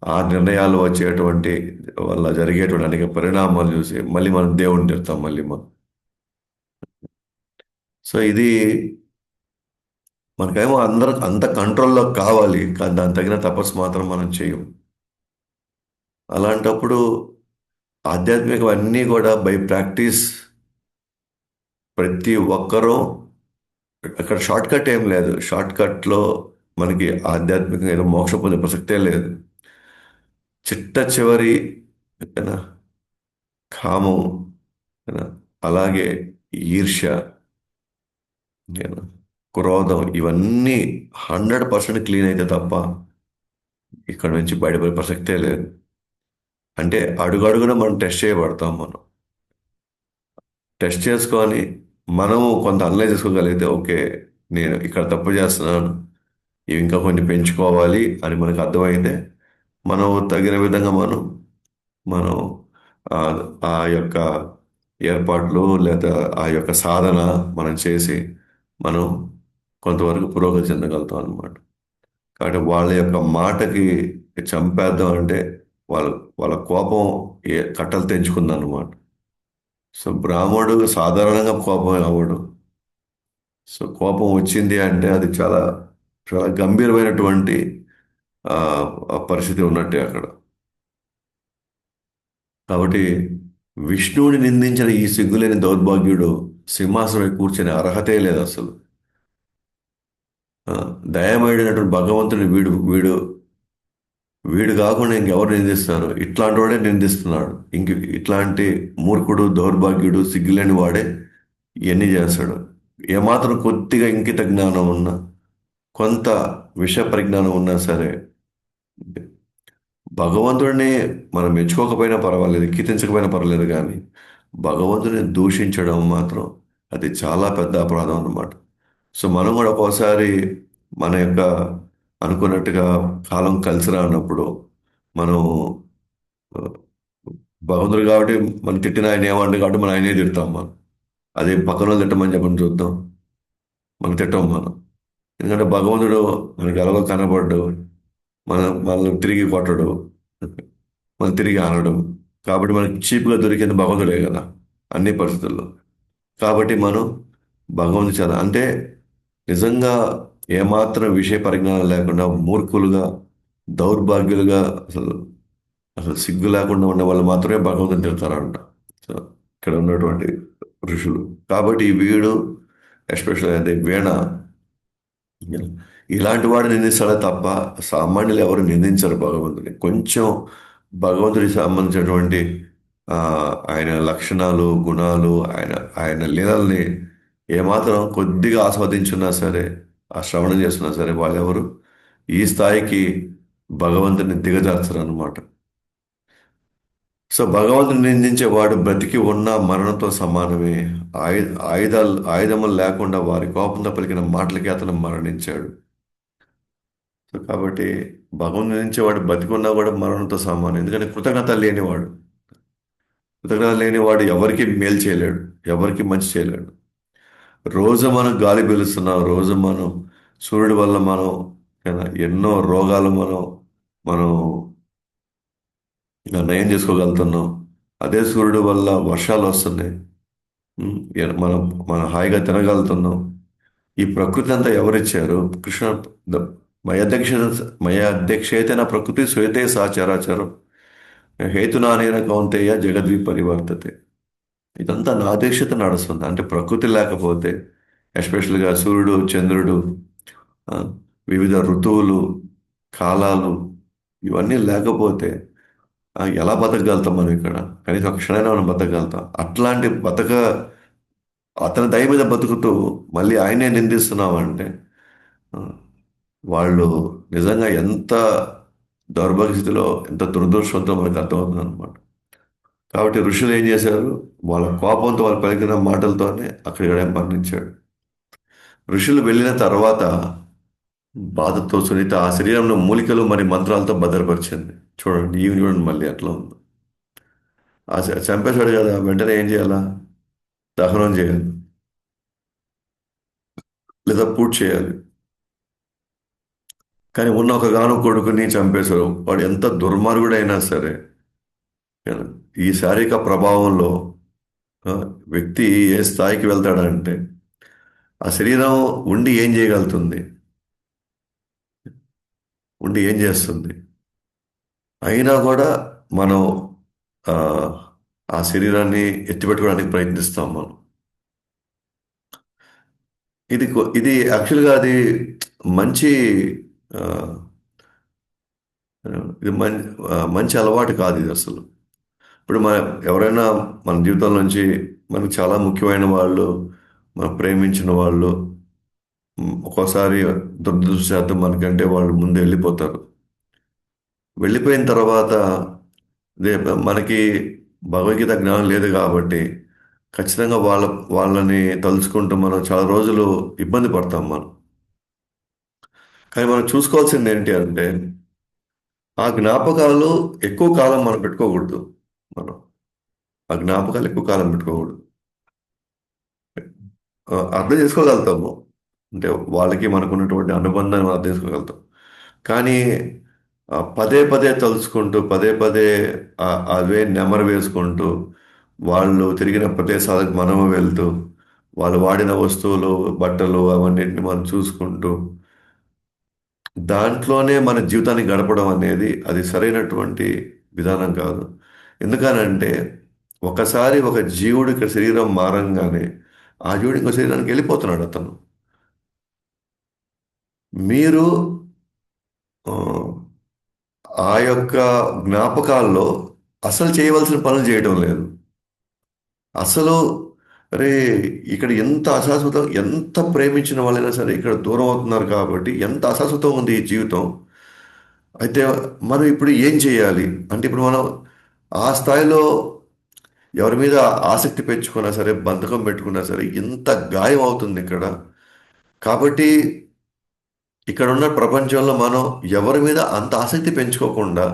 ఆ నిర్ణయాలు వచ్చేటువంటి వల్ల జరిగేటువంటి అనేక పరిణామాలు చూసి మళ్ళీ మనం దేవుడిని తిడతాం మళ్ళీ మనం. సో ఇది మనకేమో అందరూ అంత కంట్రోల్లో కావాలి, కానీ దాని తగిన తపస్సు మాత్రం మనం చేయం. అలాంటప్పుడు ఆధ్యాత్మికం కూడా బై ప్రాక్టీస్ ప్రతి ఒక్కరూ, అక్కడ షార్ట్ కట్ ఏం లేదు. షార్ట్ కట్లో మనకి ఆధ్యాత్మికంగా ఏదో మోక్షం పొందే ప్రసక్తే లేదు. చిట్ట చివరి ఏనా, కామం, ఏనా, అలాగే ఈర్ష్య, ఏనా, క్రోధం, ఇవన్నీ 100% క్లీన్ అయితే తప్ప ఇక్కడ నుంచి బయటపడే ప్రసక్తే లేదు. అంటే అడుగడుగున మనం టెస్ట్ చేయబడతాం. మనం టెస్ట్ చేసుకొని మనము కొంత అనలైజ్ చేసుకోగలిగితే, ఓకే, నేను ఇక్కడ తప్పు చేస్తున్నాను, ఇవి ఇంకా కొన్ని పెంచుకోవాలి అని మనకు అర్థమైతే మనం తగిన విధంగా మనం ఆ ఆ యొక్క ఏర్పాట్లు లేదా ఆ యొక్క సాధన మనం చేసి మనం కొంతవరకు పురోగతి చెందగలుగుతాం అనమాట. కాబట్టి వాళ్ళ యొక్క మాటకి చంపేద్దాం అంటే వాళ్ళ వాళ్ళ కోపం కట్టలు తెంచుకుందన్నమాట. సో బ్రాహ్మణుడు సాధారణంగా కోపం అవ్వడు. సో కోపం వచ్చింది అంటే అది చాలా చాలా గంభీరమైనటువంటి ఆ, ఆ పరిస్థితి ఉన్నట్టే అక్కడ. కాబట్టి విష్ణువుని నిందించిన ఈ సిగ్గులేని దౌర్భాగ్యుడు సింహాసనం కూర్చునే అర్హతే లేదు అసలు. ఆ, దయామయుడైనటువంటి భగవంతుని వీడు వీడు వీడు కాకుండా ఇంకెవరు నిందిస్తారు? ఇట్లాంటి వాడే నిందిస్తున్నాడు. ఇంక ఇట్లాంటి మూర్ఖుడు, దౌర్భాగ్యుడు, సిగ్గులేని వాడే ఇవన్నీ చేస్తాడు. ఏమాత్రం కొద్దిగా ఇంకిత జ్ఞానం ఉన్నా, కొంత విషయ పరిజ్ఞానం ఉన్నా సరే, భగవంతుడిని మనం మెచ్చుకోకపోయినా పర్వాలేదు, కీర్తించకపోయినా పర్వాలేదు, కానీ భగవంతుని దూషించడం మాత్రం అది చాలా పెద్ద అపరాధం అన్నమాట. సో మనం కూడా ఒక్కోసారి మన యొక్క అనుకున్నట్టుగా కాలం కలిసి రానప్పుడు మనం ఆ, భగవంతుడు కాబట్టి మనం తిట్టిన ఆయన ఏమంటారు కాబట్టి మనం ఆయనే తిడతాం మనం. అదే పక్కన వాళ్ళు తిట్టమని చెప్పని చూద్దాం, మనం తిట్టాం మనం. ఎందుకంటే భగవంతుడు మనకి ఎలాగో కనపడ్డు, మనల్ని తిరిగి కొట్టడు, మనం తిరిగి అనడం. కాబట్టి మనకి చీప్గా దొరికింది భగవంతుడే కదా అన్ని పరిస్థితుల్లో. కాబట్టి మనం భగవంతుడు చాలా అంటే నిజంగా ఏమాత్రం విషయ పరిజ్ఞానం లేకుండా మూర్ఖులుగా, దౌర్భాగ్యులుగా, అసలు అసలు సిగ్గు లేకుండా ఉన్న వాళ్ళు మాత్రమే భగవంతుని తిడతారంట. సో ఇక్కడ ఉన్నటువంటి ఋషులు. కాబట్టి ఈ వీడు ఎస్పెషల్లీ అదే వీణ ఇలాంటి వాడు నిందిస్తాడే తప్ప సామాన్యులు ఎవరు నిందించరు భగవంతుని. కొంచెం భగవంతుడికి సంబంధించినటువంటి ఆ, ఆయన లక్షణాలు, గుణాలు, ఆయన ఆయన లీలల్ని ఏమాత్రం కొద్దిగా ఆస్వాదించున్నా సరే, ఆ శ్రవణం చేస్తున్నా సరే, వాళ్ళెవరు ఈ స్థాయికి భగవంతుని దిగజార్చరు అనమాట. సో భగవంతుని నిందించే వాడు బ్రతికి ఉన్న మరణంతో సమానమే. ఆయుధములు లేకుండా వారి కోపంతో పలికిన మాటలకి అతను మరణించాడు. సో కాబట్టి భగవంతుని నిందించేవాడు బతికున్నా కూడా మరణంతో సమానం. ఎందుకంటే కృతజ్ఞత లేనివాడు, కృతజ్ఞత లేనివాడు ఎవరికి మేలు చేయలేడు, ఎవరికి మంచి చేయలేడు. రోజు మనం గాలి పీలుస్తున్నాం, రోజు మనం సూర్యుడి వల్ల మనం కదా, ఎన్నో రోగాలు మనం మనం నయం చేసుకోగలుగుతున్నాం. అదే సూర్యుడి వల్ల వర్షాలు వస్తున్నాయి. మనం మనం హాయిగా తినగలుగుతున్నాం. ఈ ప్రకృతి అంతా ఎవరిచ్చారు? కృష్ణ ద- మయధ్యక్ష మయధ్యక్షేతన ప్రకృతి శ్వేతే సాచరాచరం హేతునానేన కౌంతేయ జగద్వి పరివర్తతే. ఇదంతా నా అధ్యక్షత నడుస్తుంది. అంటే ప్రకృతి లేకపోతే, ఎస్పెషల్గా సూర్యుడు, చంద్రుడు, ఆ, వివిధ ఋతువులు, కాలాలు, ఇవన్నీ లేకపోతే ఎలా బతకగలుగుతాం మనం ఇక్కడ? కనీసం ఒక క్షణమైనా మనం బతకగలుగుతాం. అట్లాంటి అతని దయ మీద బతుకుతూ మళ్ళీ ఆయనే నిందిస్తున్నామంటే ఆ, వాళ్ళు నిజంగా ఎంత దౌర్భాగ్య స్థితిలో, ఎంత దురదృష్టంతో మనకు అర్థమవుతుంది అనమాట. కాబట్టి ఋషులు ఏం చేశారు? వాళ్ళ కోపంతో వాళ్ళు పలికిన మాటలతోనే అక్కడ మరణించాడు. ఋషులు వెళ్ళిన తర్వాత బాధతో సునీత ఆ శరీరంలో మూలికలు మరి మంత్రాలతో భద్రపరిచింది. చూడండి ఈవిని చూడండి మళ్ళీ అట్లా ఉంది. చంపేశాడు కదా, వెంటనే ఏం చేయాలా? దహనం చేయాలి లేదా పూడ్చి చేయాలి. కానీ ఉన్న ఒక గాను కొడుకుని చంపేశారు. వాడు ఎంత దుర్మార్గుడైనా సరే, ఈ శారీరక ప్రభావంలో ఆ, వ్యక్తి ఏ స్థాయికి వెళ్తాడంటే ఆ శరీరం ఉండి ఏం చేయగలుగుతుంది, ఉండి ఏం చేస్తుంది, అయినా కూడా మనం ఆ, ఆ శరీరాన్ని ఎత్తిపెట్టుకోవడానికి ప్రయత్నిస్తాం మనం. ఇది యాక్చువల్గా అది మంచి ఆ, ఇది మంచి అలవాటు కాదు ఇది అసలు. ఇప్పుడు ఎవరైనా మన జీవితం నుంచి మనకు చాలా ముఖ్యమైన వాళ్ళు, మనం ప్రేమించిన వాళ్ళు ఒక్కోసారి దురదృష్టవశాత్తు మనకంటే వాళ్ళు ముందు వెళ్ళిపోతారు. వెళ్ళిపోయిన తర్వాత దే మనకి భగవద్గీత జ్ఞానం లేదు కాబట్టి ఖచ్చితంగా వాళ్ళని తలుచుకుంటూ మనం చాలా రోజులు ఇబ్బంది పడతాం మనం. కానీ మనం చూసుకోవాల్సింది ఏంటి అంటే ఆ జ్ఞాపకాలు ఎక్కువ కాలం మనం పెట్టుకోకూడదు. మనం ఆ జ్ఞాపకాలు ఎక్కువ కాలం పెట్టుకోకూడదు. అర్థం చేసుకోగలుగుతాము. అంటే వాళ్ళకి మనకు ఉన్నటువంటి అనుబంధాన్ని మనం అర్థం చేసుకోగలుగుతాం. కానీ పదే పదే తలుచుకుంటూ పదే పదే అవే నెమరు వేసుకుంటూ వాళ్ళు తిరిగిన ప్రదేశాలకు మనము వెళ్తూ, వాళ్ళు వాడిన వస్తువులు, బట్టలు అవన్నిటిని మనం చూసుకుంటూ, దాంట్లోనే మన జీవితాన్ని గడపడం అనేది అది సరైనటువంటి విధానం కాదు. ఎందుకనంటే, ఒకసారి ఒక జీవుడికి శరీరం మారంగానే, ఆ జీవుడు ఇంకో శరీరానికి వెళ్ళిపోతున్నాడు అతను. మీరు ఆహ్, ఆ యొక్క జ్ఞాపకాల్లో అసలు చేయవలసిన పనులు చేయడం లేదు. అసలు అరే ఇక్కడ ఎంత అశాశ్వతం, ఎంత ప్రేమించిన వాళ్ళైనా సరే ఇక్కడ దూరం అవుతున్నారు కాబట్టి ఎంత అశాశ్వతం ఉంది ఈ జీవితం. అయితే మనం ఇప్పుడు ఏం చేయాలి అంటే ఇప్పుడు మనం ఆ స్థాయిలో ఎవరి మీద ఆసక్తి పెంచుకున్నా సరే బంధకం పెట్టుకున్నా సరే ఎంత గాయం అవుతుంది ఇక్కడ. కాబట్టి ఇక్కడ ఉన్న ప్రపంచంలో మనం ఎవరి మీద అంత ఆసక్తి పెంచుకోకుండా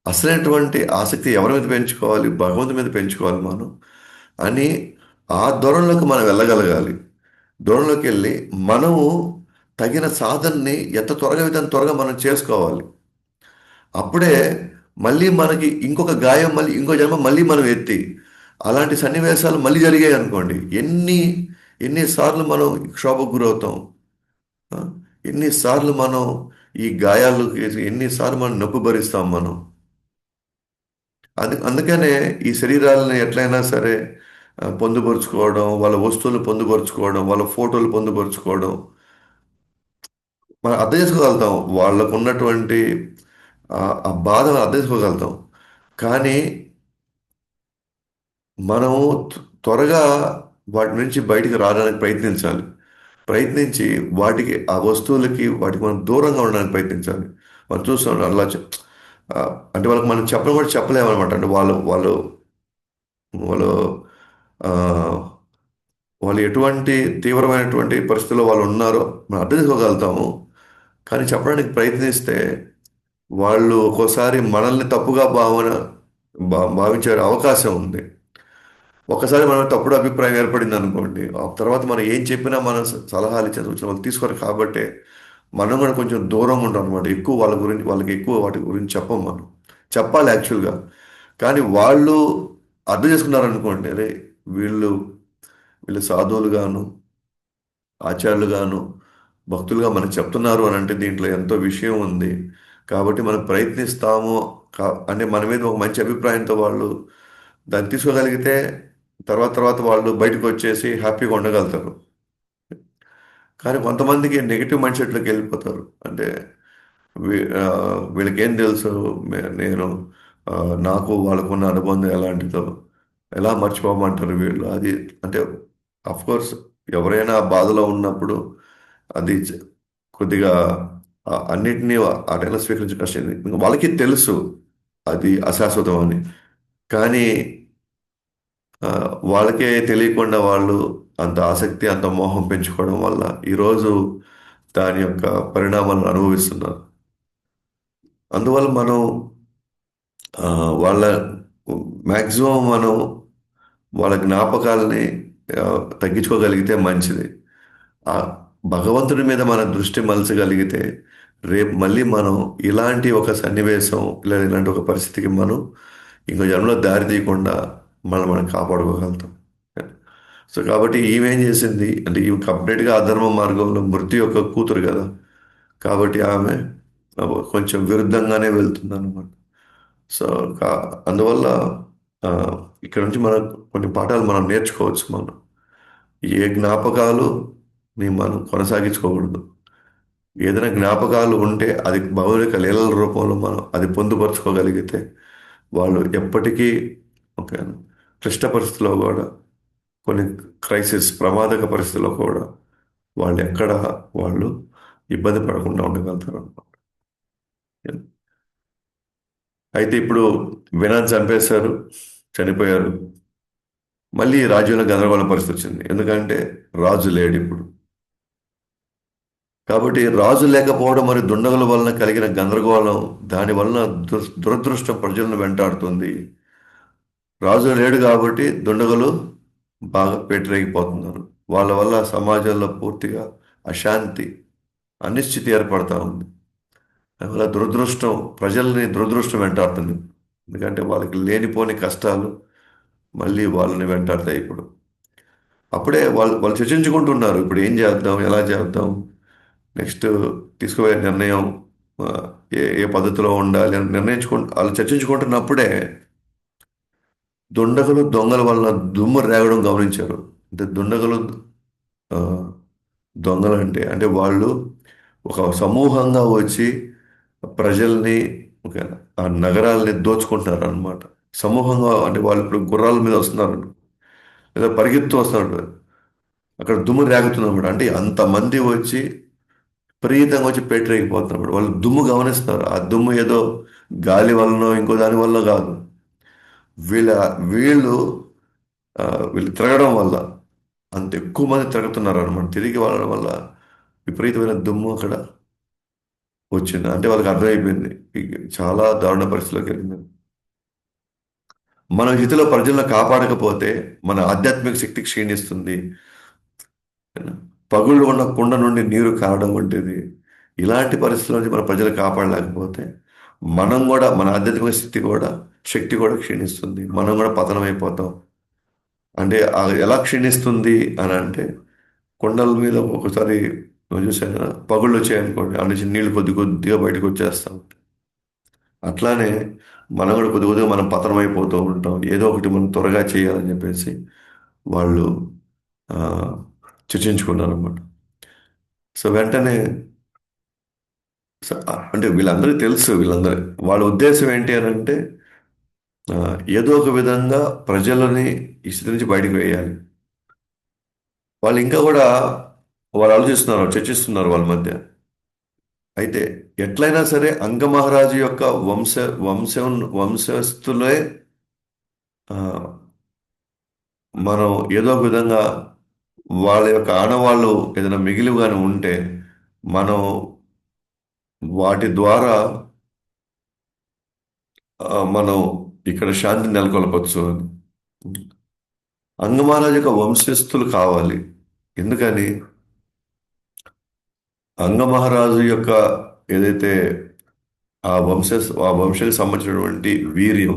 అసలైనటువంటి ఆసక్తి ఎవరి మీద పెంచుకోవాలి, భగవంతుని మీద పెంచుకోవాలి మనం అని ఆ ధోరణిలోకి మనం వెళ్ళగలగాలి. ధోరణిలోకి వెళ్ళి మనము తగిన సాధనని ఎంత త్వరగా అయితే అంత త్వరగా మనం చేసుకోవాలి. అప్పుడే మళ్ళీ మనకి ఇంకొక గాయం, మళ్ళీ ఇంకో జన్మ మళ్ళీ మనం ఎత్తి అలాంటి సన్నివేశాలు మళ్ళీ జరిగాయి అనుకోండి, ఎన్నిసార్లు మనం క్షోభకు గురవుతాం. ఆ? ఎన్నిసార్లు మనం ఈ గాయాలు, ఎన్నిసార్లు మనం నొప్పి భరిస్తాం మనం. అందుకనే ఈ శరీరాలను ఎట్లయినా సరే పొందుపరుచుకోవడం, వాళ్ళ వస్తువులు పొందుపరుచుకోవడం, వాళ్ళ ఫోటోలు పొందుపరుచుకోవడం, మనం అర్థం చేసుకోగలుగుతాం. వాళ్ళకు ఉన్నటువంటి ఆ బాధను అర్థం చేసుకోగలుగుతాం. కానీ మనము త్వరగా వాటి నుంచి బయటికి రావడానికి ప్రయత్నించాలి. ప్రయత్నించి వాటికి ఆ వస్తువులకి వాటికి మనం దూరంగా ఉండడానికి ప్రయత్నించాలి. మనం చూస్తున్నాం అలా అంటే వాళ్ళకి మనం చెప్పడం కూడా చెప్పలేమన్నమాట. అంటే వాళ్ళు వాళ్ళు ఆ, వాళ్ళు ఎటువంటి తీవ్రమైనటువంటి పరిస్థితుల్లో వాళ్ళు ఉన్నారో మనం అర్థం చేసుకోగలుగుతాము. కానీ చెప్పడానికి ప్రయత్నిస్తే వాళ్ళు ఒక్కోసారి మనల్ని తప్పుగా భావించే అవకాశం ఉంది. ఒకసారి మనం తప్పుడు అభిప్రాయం ఏర్పడింది అనుకోండి, ఆ తర్వాత మనం ఏం చెప్పినా మన సలహాలు ఇచ్చే సూచనలు వాళ్ళు తీసుకోరు కాబట్టి మనం కూడా కొంచెం దూరంగా ఉంటాం అనమాట. ఎక్కువ వాళ్ళ గురించి వాళ్ళకి ఎక్కువ వాటి గురించి చెప్పం మనం. చెప్పాలి యాక్చువల్గా. కానీ వాళ్ళు అర్థం చేసుకున్నారనుకోండి, అరే వీళ్ళు వీళ్ళు సాధువులుగాను ఆచార్యులుగాను భక్తులుగా మనకు చెప్తున్నారు అని అంటే దీంట్లో ఎంతో విషయం ఉంది. కాబట్టి మనం ప్రయత్నిస్తాము. అంటే మన మీద ఒక మంచి అభిప్రాయంతో వాళ్ళు దాన్ని తీసుకోగలిగితే తర్వాత తర్వాత వాళ్ళు బయటకు వచ్చేసి హ్యాపీగా ఉండగలుగుతారు. కానీ కొంతమందికి నెగిటివ్ మైండ్ సెట్లోకి వెళ్ళిపోతారు. అంటే వీళ్ళకేం తెలుసు, నేను ఆ, నాకు వాళ్ళకున్న అనుబంధం ఎలాంటిదో ఎలా మర్చిపోమంటారు వీళ్ళు అది. అంటే కోర్స్ ఎవరైనా బాధలో ఉన్నప్పుడు అది కొద్దిగా అన్నిటినీ ఆ టైంలో స్వీకరించడం కష్టం. ఇంకా వాళ్ళకి తెలుసు అది అశాశ్వతం అని. కానీ ఆ, వాళ్ళకే తెలియకుండా వాళ్ళు అంత ఆసక్తి అంత మోహం పెంచుకోవడం వల్ల ఈరోజు దాని యొక్క పరిణామాలను అనుభవిస్తున్నారు. అందువల్ల మనం వాళ్ళ మ్యాక్సిమం మనం వాళ్ళ జ్ఞాపకాలని ఆ, తగ్గించుకోగలిగితే మంచిది. ఆ భగవంతుడి మీద మన దృష్టి మలచగలిగితే రేపు మళ్ళీ మనం ఇలాంటి ఒక సన్నివేశం లేదా ఇలాంటి ఒక పరిస్థితికి మనం ఇంకో జన్మలో దారి తీయకుండా మనం కాపాడుకోగలుగుతాం. సో కాబట్టి ఈమె ఏం చేసింది అంటే ఈమె కంప్లీట్గా అధర్మ మార్గంలో మృత్యు యొక్క కూతురు కదా. కాబట్టి ఆమె కొంచెం విరుద్ధంగానే వెళ్తుంది అనమాట. సో అందువల్ల ఆ, ఇక్కడ నుంచి మనం కొన్ని పాఠాలు మనం నేర్చుకోవచ్చు. మనం ఏ జ్ఞాపకాలు మనం కొనసాగించుకోకూడదు. ఏదైనా జ్ఞాపకాలు ఉంటే అది భౌతిక లీలల రూపంలో మనం అది పొందుపరచుకోగలిగితే వాళ్ళు ఎప్పటికీ ఒక క్లిష్ట పరిస్థితుల్లో కూడా కొన్ని ప్రమాదక పరిస్థితుల్లో కూడా వాళ్ళు ఎక్కడ వాళ్ళు ఇబ్బంది పడకుండా ఉండగలుగుతారు అన్నమాట. అయితే ఇప్పుడు వినాన్ని చంపేశారు, చనిపోయారు. మళ్ళీ రాజ్యంలో గందరగోళ పరిస్థితి వచ్చింది. ఎందుకంటే రాజు లేడు ఇప్పుడు. కాబట్టి రాజు లేకపోవడం మరియు దుండగుల వలన కలిగిన గందరగోళం, దాని వలన దురదృష్టం ప్రజలను వెంటాడుతుంది. రాజు లేడు కాబట్టి దుండగులు బాగా పెట్టిరేగిపోతున్నారు. వాళ్ళ వల్ల సమాజంలో పూర్తిగా అశాంతి, అనిశ్చితి ఏర్పడతా ఉంది. దానివల్ల దురదృష్టం, ప్రజల్ని దురదృష్టం వెంటాడుతుంది. ఎందుకంటే వాళ్ళకి లేనిపోని కష్టాలు, మళ్ళీ వాళ్ళని వెంటాడతాయి ఇప్పుడు. అప్పుడే వాళ్ళు వాళ్ళు చర్చించుకుంటున్నారు, ఇప్పుడు ఏం చేద్దాం, ఎలా చేద్దాం, నెక్స్ట్ తీసుకోబోయే నిర్ణయం ఆ, ఏ ఏ పద్ధతిలో ఉండాలి అని వాళ్ళు చర్చించుకుంటున్నప్పుడే దుండగులు దొంగల వల్ల దుమ్ము రేగడం గమనించారు. అంటే దుండగులు ఆ, దొంగలు అంటే వాళ్ళు ఒక సమూహంగా వచ్చి ప్రజల్ని ఒక ఆ నగరాల్ని దోచుకుంటున్నారు అనమాట. సమూహంగా అంటే వాళ్ళు ఇప్పుడు గుర్రాల మీద వస్తున్నారు, లేదా పరిగెత్తు వస్తున్నారు, అక్కడ దుమ్ము రేగుతున్నమాట. అంటే అంతమంది వచ్చి విపరీతంగా వచ్చి పేటరేగిపోతున్నప్పుడు వాళ్ళు దుమ్ము గమనిస్తారు. ఆ దుమ్ము ఏదో గాలి వలనో ఇంకో దాని వల్ల కాదు, వీళ్ళ వీళ్ళు ఆ, వీళ్ళు తిరగడం వల్ల, అంత ఎక్కువ మంది తిరుగుతున్నారు అనమాట. తిరిగి వాళ్ళ వల్ల విపరీతమైన దుమ్ము అక్కడ వచ్చింది. అంటే వాళ్ళకి అర్థమైపోయింది చాలా దారుణ పరిస్థితిలోకి వెళ్ళింది. మన హితిలో ప్రజలను కాపాడకపోతే మన ఆధ్యాత్మిక శక్తి క్షీణిస్తుంది. పగుళ్ళు ఉన్న కుండ నుండి నీరు కారడం వంటిది. ఇలాంటి పరిస్థితుల నుంచి మన ప్రజలు కాపాడలేకపోతే మనం కూడా, మన ఆధ్యాత్మిక స్థితి కూడా, శక్తి కూడా క్షీణిస్తుంది, మనం కూడా పతనం అయిపోతాం. అంటే ఎలా క్షీణిస్తుంది అని అంటే, కొండల మీద ఒకసారి నువ్వు చూసాను కదా, పగుళ్ళు వచ్చాయనుకోండి, ఆ నుంచి నీళ్లు కొద్ది కొద్దిగా బయటకు వచ్చేస్తాం. అట్లానే మనం కూడా కొద్ది కొద్దిగా మనం పతనం అయిపోతూ ఉంటాం. ఏదో ఒకటి మనం త్వరగా చేయాలని చెప్పేసి వాళ్ళు ఆ, చర్చించుకున్నారు అనమాట. సో వెంటనే అంటే వీళ్ళందరికీ తెలుసు, వాళ్ళ ఉద్దేశం ఏంటి అని అంటే ఆ, ఏదో ఒక విధంగా ప్రజలని ఈ స్థితి నుంచి బయటకు వేయాలి. వాళ్ళు ఇంకా కూడా వాళ్ళు ఆలోచిస్తున్నారు, చర్చిస్తున్నారు వాళ్ళ మధ్య. అయితే ఎట్లయినా సరే అంగమహారాజు యొక్క వంశస్థులే ఆ, మనం ఏదో ఒక విధంగా వాళ్ళ యొక్క ఆనవాళ్ళు ఏదైనా మిగిలి కానీ ఉంటే మనం వాటి ద్వారా మనం ఇక్కడ శాంతి నెలకొల్పొచ్చు అని. అంగమహారాజు యొక్క వంశస్థులు కావాలి. ఎందుకని? అంగమహారాజు యొక్క ఏదైతే ఆ వంశానికి సంబంధించినటువంటి వీర్యం,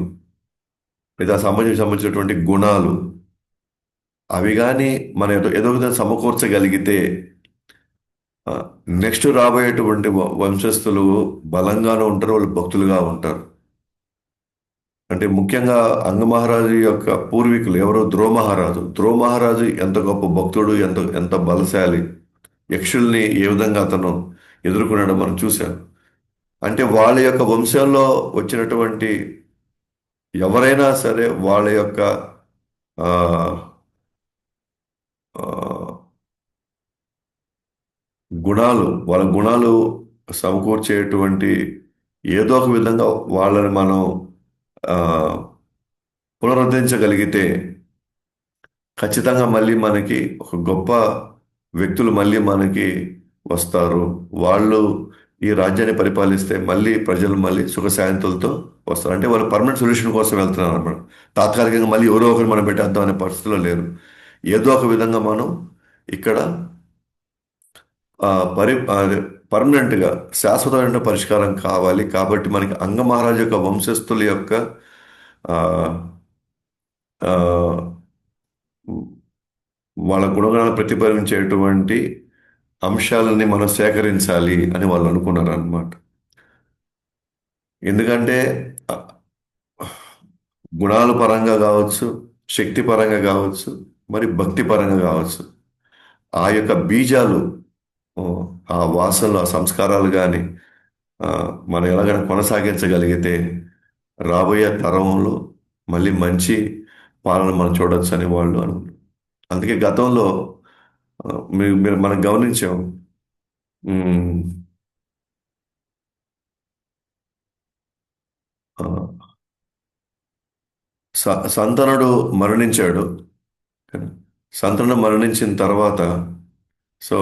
లేదా సంబంధించినటువంటి గుణాలు, అవి కానీ మనం ఏదో విధంగా సమకూర్చగలిగితే నెక్స్ట్ రాబోయేటువంటి వంశస్థులు బలంగానే ఉంటారు, వాళ్ళు భక్తులుగా ఉంటారు. అంటే ముఖ్యంగా అంగమహారాజు యొక్క పూర్వీకులు ఎవరో ధ్రువ మహారాజు ఎంత గొప్ప భక్తుడు, ఎంత ఎంత బలశాలి, యక్షుల్ని ఏ విధంగా అతను ఎదుర్కొన్నాడో మనం చూసాం. అంటే వాళ్ళ యొక్క వంశంలో వచ్చినటువంటి ఎవరైనా సరే వాళ్ళ యొక్క ఆ, ఆ, వాళ్ళ గుణాలు సమకూర్చేటువంటి ఏదో ఒక విధంగా వాళ్ళని మనం ఆ, పునరుద్ధరించగలిగితే ఖచ్చితంగా మళ్ళీ మనకి ఒక గొప్ప వ్యక్తులు మళ్ళీ మనకి వస్తారు. వాళ్ళు ఈ రాజ్యాన్ని పరిపాలిస్తే మళ్ళీ ప్రజలు మళ్ళీ సుఖశాంతులతో వస్తారు. అంటే వాళ్ళు పర్మనెంట్ సొల్యూషన్ కోసం వెళ్తున్నారు అన్నమాట. తాత్కాలికంగా మళ్ళీ ఎవరో ఒకరు మనం పెట్టేద్దాం అనే పరిస్థితిలో లేరు. ఏదో ఒక విధంగా మనం ఇక్కడ ఆ, పరి పర్మనెంట్గా శాశ్వతమైన పరిష్కారం కావాలి. కాబట్టి మనకి అంగమహారాజు యొక్క వంశస్థుల యొక్క ఆ, ఆ, వాళ్ళ గుణగణాలు ప్రతిఫలించేటువంటి అంశాలని మనం సేకరించాలి అని వాళ్ళు అనుకున్నారు అన్నమాట. ఎందుకంటే ఆ, గుణాల పరంగా కావచ్చు, శక్తి పరంగా కావచ్చు, మరి భక్తి పరంగా కావచ్చు, ఆ యొక్క బీజాలు, ఓ, ఆ వాసనలు, ఆ సంస్కారాలు కానీ మనం ఎలాగైనా కొనసాగించగలిగితే రాబోయే తరంలో మళ్ళీ మంచి పాలన మనం చూడొచ్చు అని వాళ్ళు అనుకుంటారు. అందుకే గతంలో ఆ, మీరు మీరు మనం గమనించాం. ఉమ్, ఆ, సంతనుడు మరణించాడు. సంతనుడు మరణించిన తర్వాత సో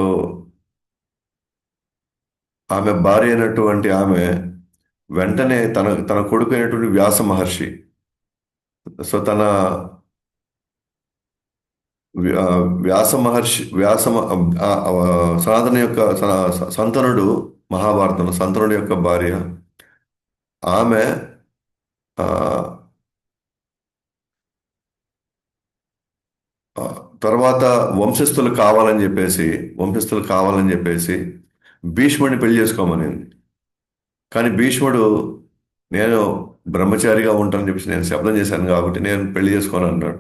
ఆమె భార్య అయినటువంటి ఆమె వెంటనే తన తన కొడుకు అయినటువంటి వ్యాస మహర్షి, సో తన ఆ, వ్యాస మహర్షి సనాతన యొక్క సంతనుడు, మహాభారతంలో సంతనుడి యొక్క భార్య, ఆమె ఆ, ఆ, తర్వాత వంశస్థులు కావాలని చెప్పేసి వంశస్థులు కావాలని చెప్పేసి భీష్ముడిని పెళ్లి చేసుకోమనింది. కానీ భీష్ముడు, నేను బ్రహ్మచారిగా ఉంటానని చెప్పేసి నేను శపథం చేశాను కాబట్టి నేను పెళ్లి చేసుకోను అన్నాడు.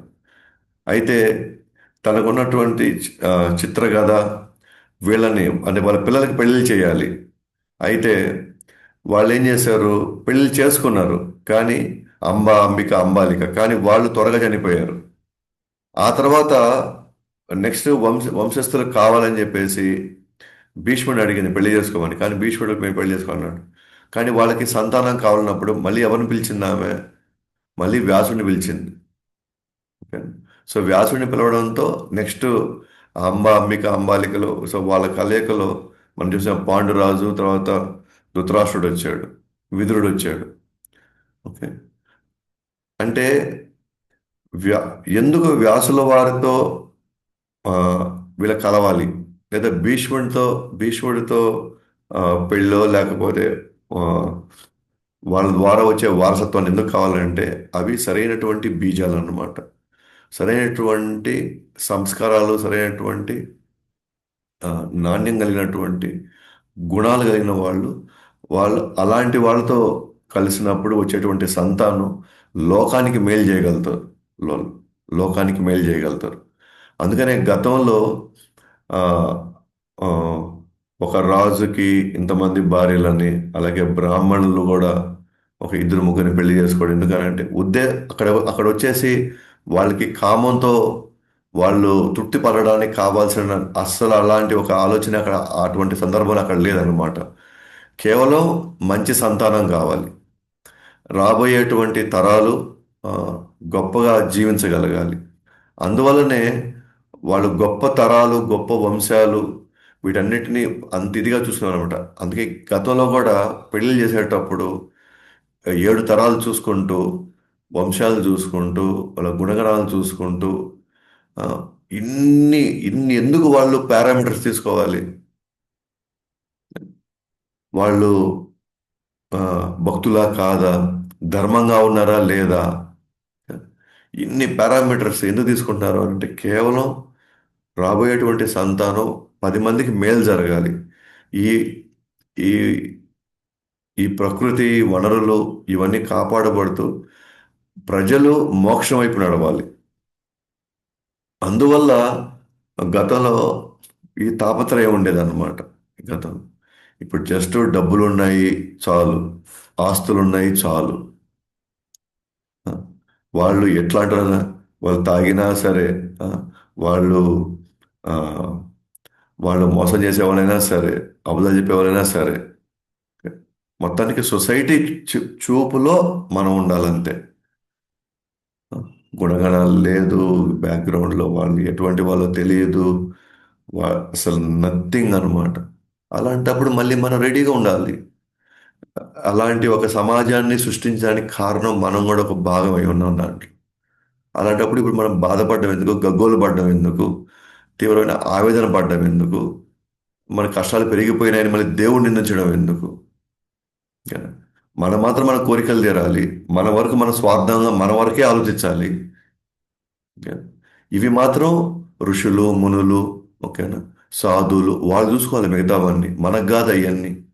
అయితే తనకున్నటువంటి ఆ, చిత్రగద వీళ్ళని అంటే వాళ్ళ పిల్లలకి పెళ్లి చేయాలి. అయితే వాళ్ళు ఏం చేశారు, పెళ్లి చేసుకున్నారు. కానీ అంబ, అంబిక, అంబాలిక, కానీ వాళ్ళు త్వరగా చనిపోయారు. ఆ తర్వాత నెక్స్ట్ వంశస్థులు కావాలని చెప్పేసి భీష్ముడిని అడిగింది పెళ్లి చేసుకోమని. కానీ భీష్ముడు మేము పెళ్లి చేసుకున్నాడు. కానీ వాళ్ళకి సంతానం కావాలన్నప్పుడు మళ్ళీ ఎవరిని పిలిచింది ఆమె? మళ్ళీ వ్యాసుడిని పిలిచింది. ఓకే. సో వ్యాసుడిని పిలవడంతో నెక్స్ట్ అంబ, అంబిక, అంబాలికలు, సో వాళ్ళ కలయికలో మనం చూసాం పాండురాజు, తర్వాత ధృతరాష్ట్రుడు వచ్చాడు, విదురుడు వచ్చాడు. ఓకే. అంటే వ్యా ఎందుకు వ్యాసుల వారితో ఆ, వీళ్ళ కలవాలి, లేదా భీష్ముడితో ఆ, పెళ్ళో లేకపోతే ఆ, వాళ్ళ ద్వారా వచ్చే వారసత్వాన్ని ఎందుకు కావాలంటే అవి సరైనటువంటి బీజాలు అన్నమాట. సరైనటువంటి సంస్కారాలు, సరైనటువంటి నాణ్యం కలిగినటువంటి గుణాలు కలిగిన వాళ్ళు అలాంటి వాళ్ళతో కలిసినప్పుడు వచ్చేటువంటి సంతానం లోకానికి మేలు చేయగలుగుతారు. లో- లోకానికి మేలు చేయగలుగుతారు. అందుకనే గతంలో ఆ, ఆ, ఒక రాజుకి ఇంతమంది భార్యలని, అలాగే బ్రాహ్మణులు కూడా ఒక ఇద్దరు ముగ్గురిని పెళ్లి చేసుకోవడం ఎందుకనంటే అక్కడ అక్కడ వచ్చేసి వాళ్ళకి కామంతో వాళ్ళు తృప్తి పడడానికి కావాల్సిన అస్సలు అలాంటి ఒక ఆలోచన అక్కడ అటువంటి సందర్భంలో అక్కడ లేదనమాట. కేవలం మంచి సంతానం కావాలి. రాబోయేటువంటి తరాలు ఆ, గొప్పగా జీవించగలగాలి. అందువల్లనే వాళ్ళు గొప్ప తరాలు, గొప్ప వంశాలు, వీటన్నిటిని అంత ఇదిగా చూసుకున్నారు అనమాట. అందుకే గతంలో కూడా పెళ్లి చేసేటప్పుడు 7 తరాలు చూసుకుంటూ, వంశాలు చూసుకుంటూ, వాళ్ళ గుణగణాలు చూసుకుంటూ ఆ, ఇన్ని ఎందుకు వాళ్ళు పారామీటర్స్ తీసుకోవాలి? వాళ్ళు ఆ, భక్తులా కాదా, ధర్మంగా ఉన్నారా లేదా, ఇన్ని పారామీటర్స్ ఎందుకు తీసుకుంటున్నారు అంటే కేవలం రాబోయేటువంటి సంతానం 10 మందికి మేలు జరగాలి. ఈ ఈ ఈ ప్రకృతి వనరులు ఇవన్నీ కాపాడబడుతూ ప్రజలు మోక్షం వైపు నడవాలి. అందువల్ల గతంలో ఈ తాపత్రయం ఉండేదన్నమాట. గతం ఇప్పుడు జస్ట్ డబ్బులు ఉన్నాయి చాలు, ఆస్తులు ఉన్నాయి చాలు. ఆ, వాళ్ళు ఎట్లాంటి వాళ్ళు తాగినా సరే, ఆ, వాళ్ళు ఆ, వాళ్ళు మోసం చేసే వాళ్ళైనా సరే, అబద్ధాలు చెప్పే వాళ్ళైనా సరే, మొత్తానికి సొసైటీ చూపులో మనం ఉండాలంతే. గుణగణాలు లేదు, బ్యాక్గ్రౌండ్లో వాళ్ళు ఎటువంటి వాళ్ళో తెలియదు, అసలు నథింగ్ అనమాట. అలాంటప్పుడు మళ్ళీ మనం రెడీగా ఉండాలి. అలాంటి ఒక సమాజాన్ని సృష్టించడానికి కారణం మనం కూడా ఒక భాగం అయి ఉన్నాం దాంట్లో. అలాంటప్పుడు ఇప్పుడు మనం బాధపడడం ఎందుకు, గగ్గోలు పడడం ఎందుకు, తీవ్రమైన ఆవేదన పడడం ఎందుకు, మన కష్టాలు పెరిగిపోయినాయని మళ్ళీ దేవుడిని నిందించడం ఎందుకు? ఓకేనా? మనం మాత్రం మన కోరికలు తీరాలి. మన వరకు మన స్వార్థంగా మన వరకే ఆలోచించాలి. ఓకేనా? ఇవి మాత్రం ఋషులు, మునులు, ఓకేనా, సాధువులు వాళ్ళు చూసుకోవాలి. మిగతావన్నీ మనకు కాదు అవన్నీ.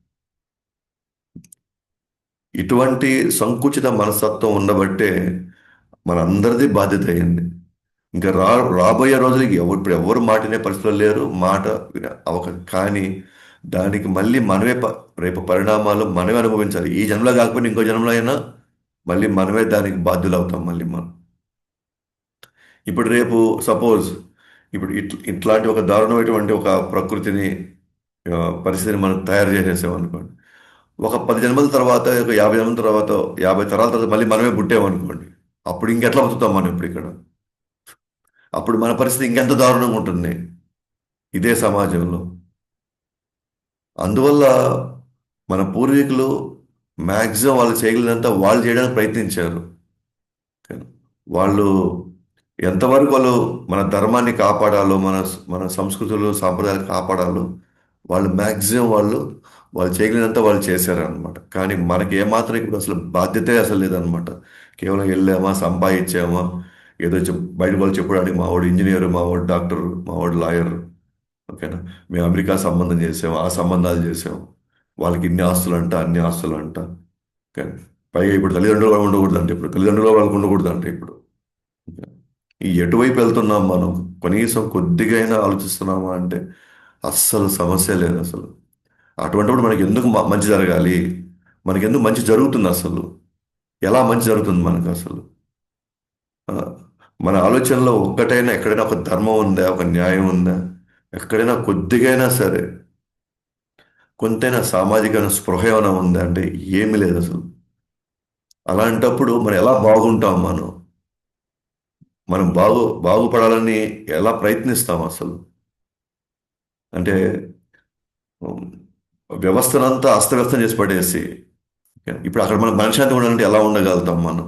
ఇటువంటి సంకుచిత మనస్తత్వం ఉండబట్టే మనందరిది బాధ్యత అయింది. ఇంకా రాబోయే రోజులకి ఇప్పుడు ఎవరు మాట వినే పరిస్థితుల్లో లేరు, మాట కానీ దానికి మళ్ళీ రేపు పరిణామాలు మనమే అనుభవించాలి. ఈ జన్మలో కాకపోయినా ఇంకో జన్మలో అయినా మళ్ళీ మనమే దానికి బాధ్యులు అవుతాం మళ్ళీ మనం. ఇప్పుడు రేపు సపోజ్ ఇప్పుడు ఇట్లాంటి ఒక దారుణమైనటువంటి ఒక ప్రకృతిని ఆ, పరిస్థితిని మనం తయారు చేసేసాం అనుకోండి. ఒక 10 జన్మల తర్వాత, ఒక 50 జన్మల తర్వాత, 50 తరాల తర్వాత మళ్ళీ మనమే పుట్టామనుకోండి. అప్పుడు ఇంకెట్లా బతుకుతాం మనం ఇప్పుడు ఇక్కడ? అప్పుడు మన పరిస్థితి ఇంకెంత దారుణంగా ఉంటుంది ఇదే సమాజంలో. అందువల్ల మన పూర్వీకులు మ్యాక్సిమం వాళ్ళు చేయగలిగినంత వాళ్ళు చేయడానికి ప్రయత్నించారు. వాళ్ళు ఎంతవరకు వాళ్ళు మన ధర్మాన్ని కాపాడాలో, మన సంస్కృతులు సాంప్రదాయాలు కాపాడాలో వాళ్ళు మ్యాక్సిమం వాళ్ళు చేయగలిగినంత వాళ్ళు చేశారనమాట. కానీ మనకి ఏమాత్రం ఇప్పుడు అసలు బాధ్యతే అసలు లేదనమాట. కేవలం వెళ్ళామా, సంపాదించామా, ఏదో బయట వాళ్ళు చెప్పడానికి మా వాడు ఇంజనీర్, మా వాడు డాక్టర్, మా వాడు లాయర్. ఓకేనా. మేము అమెరికా సంబంధం చేసాం, ఆ సంబంధాలు చేసాం, వాళ్ళకి ఇన్ని ఆస్తులు అంట, అన్ని ఆస్తులు అంట. ఓకే. పైగా ఇప్పుడు తల్లిదండ్రులు కూడా ఉండకూడదు అంటే, ఇప్పుడు తల్లిదండ్రులు వాళ్ళకు ఉండకూడదు అంటే ఇప్పుడు. ఓకే. ఈ ఎటువైపు వెళ్తున్నాం మనం? కనీసం కొద్దిగా అయినా ఆలోచిస్తున్నామా అంటే అస్సలు సమస్య లేదు అసలు. అటువంటిప్పుడు మనకి ఎందుకు మంచి జరగాలి? మనకి ఎందుకు మంచి జరుగుతుంది అసలు? ఎలా మంచి జరుగుతుంది మనకు అసలు? ఆ, మన ఆలోచనలో ఒక్కటైనా ఎక్కడైనా ఒక ధర్మం ఉందా, ఒక న్యాయం ఉందా? ఎక్కడైనా కొద్దిగైనా సరే కొంతైనా సామాజిక స్పృహ ఏమైనా ఉందా అంటే ఏమీ లేదు అసలు. అలాంటప్పుడు మనం ఎలా బాగుంటాం? మనం బాగుపడాలని ఎలా ప్రయత్నిస్తాం అసలు? అంటే ఉమ్, వ్యవస్థనంతా అస్తవ్యస్తం చేసి పడేసి ఇప్పుడు అక్కడ మనం మనశ్శాంతి ఉండాలంటే ఎలా ఉండగలుగుతాం మనం?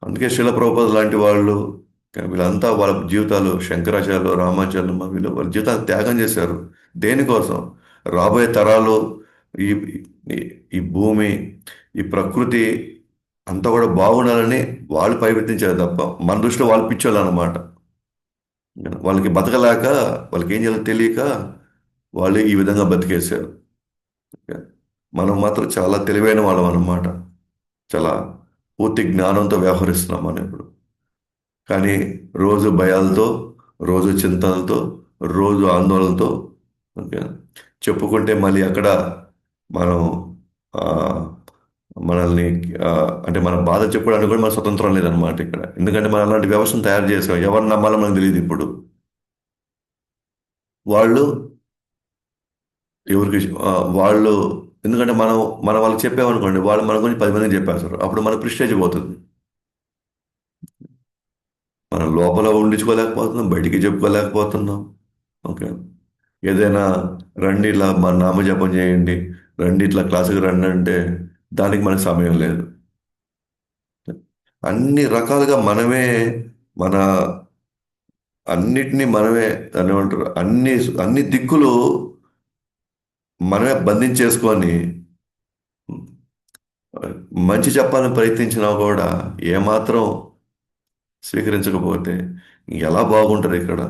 అందుకే శిల ప్రభుపాద లాంటి వాళ్ళు, వీళ్ళంతా వాళ్ళ జీవితాలు, శంకరాచార్యులు, రామాచార్యులు, వీళ్ళు వాళ్ళ జీవితాలు త్యాగం చేశారు. దేనికోసం? రాబోయే తరాలు, ఈ ఈ ఈ భూమి, ఈ ప్రకృతి అంతా కూడా బాగుండాలని వాళ్ళు ప్రయత్నించారు తప్ప మన దృష్టిలో వాళ్ళు పిచ్చోళ్ళు అనమాట. వాళ్ళకి బతకలేక, వాళ్ళకి ఏం చేయాలో తెలియక వాళ్ళు ఈ విధంగా బతికేశారు. మనం మాత్రం చాలా తెలివైన వాళ్ళం అన్నమాట. చాలా పూర్తి జ్ఞానంతో వ్యవహరిస్తున్నాం మనం ఇప్పుడు. కానీ రోజు భయాలతో, రోజు చింతనలతో, రోజు ఆందోళనతో, ఓకే, చెప్పుకుంటే మళ్ళీ అక్కడ మనం ఆ, మనల్ని ఆ, అంటే మన బాధ చెప్పుకోవడానికి కూడా మన స్వతంత్రం లేదనమాట ఇక్కడ. ఎందుకంటే మనం అలాంటి వ్యవస్థను తయారు చేసాం. ఎవరిని నమ్మాలో మనకు తెలియదు ఇప్పుడు. వాళ్ళు ఎవరికి వాళ్ళు, ఎందుకంటే మనం వాళ్ళకి చెప్పామనుకోండి, వాళ్ళు మన గురించి 10 మందికి చెప్పేస్తారు. అప్పుడు మన ప్రిస్టేజ్ పోతుంది. మనం లోపల ఉండించుకోలేకపోతున్నాం, బయటికి చెప్పుకోలేకపోతున్నాం. ఓకే. ఏదైనా రండి ఇట్లా మా నామజపం చేయండి, రండి ఇట్లా క్లాసుకి రండి అంటే దానికి మనకు సమయం లేదు. అన్ని రకాలుగా మనమే మన అన్నిటినీ మనమే దాన్ని ఏమంటారు, అన్ని అన్ని దిక్కులు మనమే బంధించేసుకొని మంచి చెప్పాలని ప్రయత్నించినా కూడా ఏమాత్రం స్వీకరించకపోతే ఎలా బాగుంటుంది ఇక్కడ?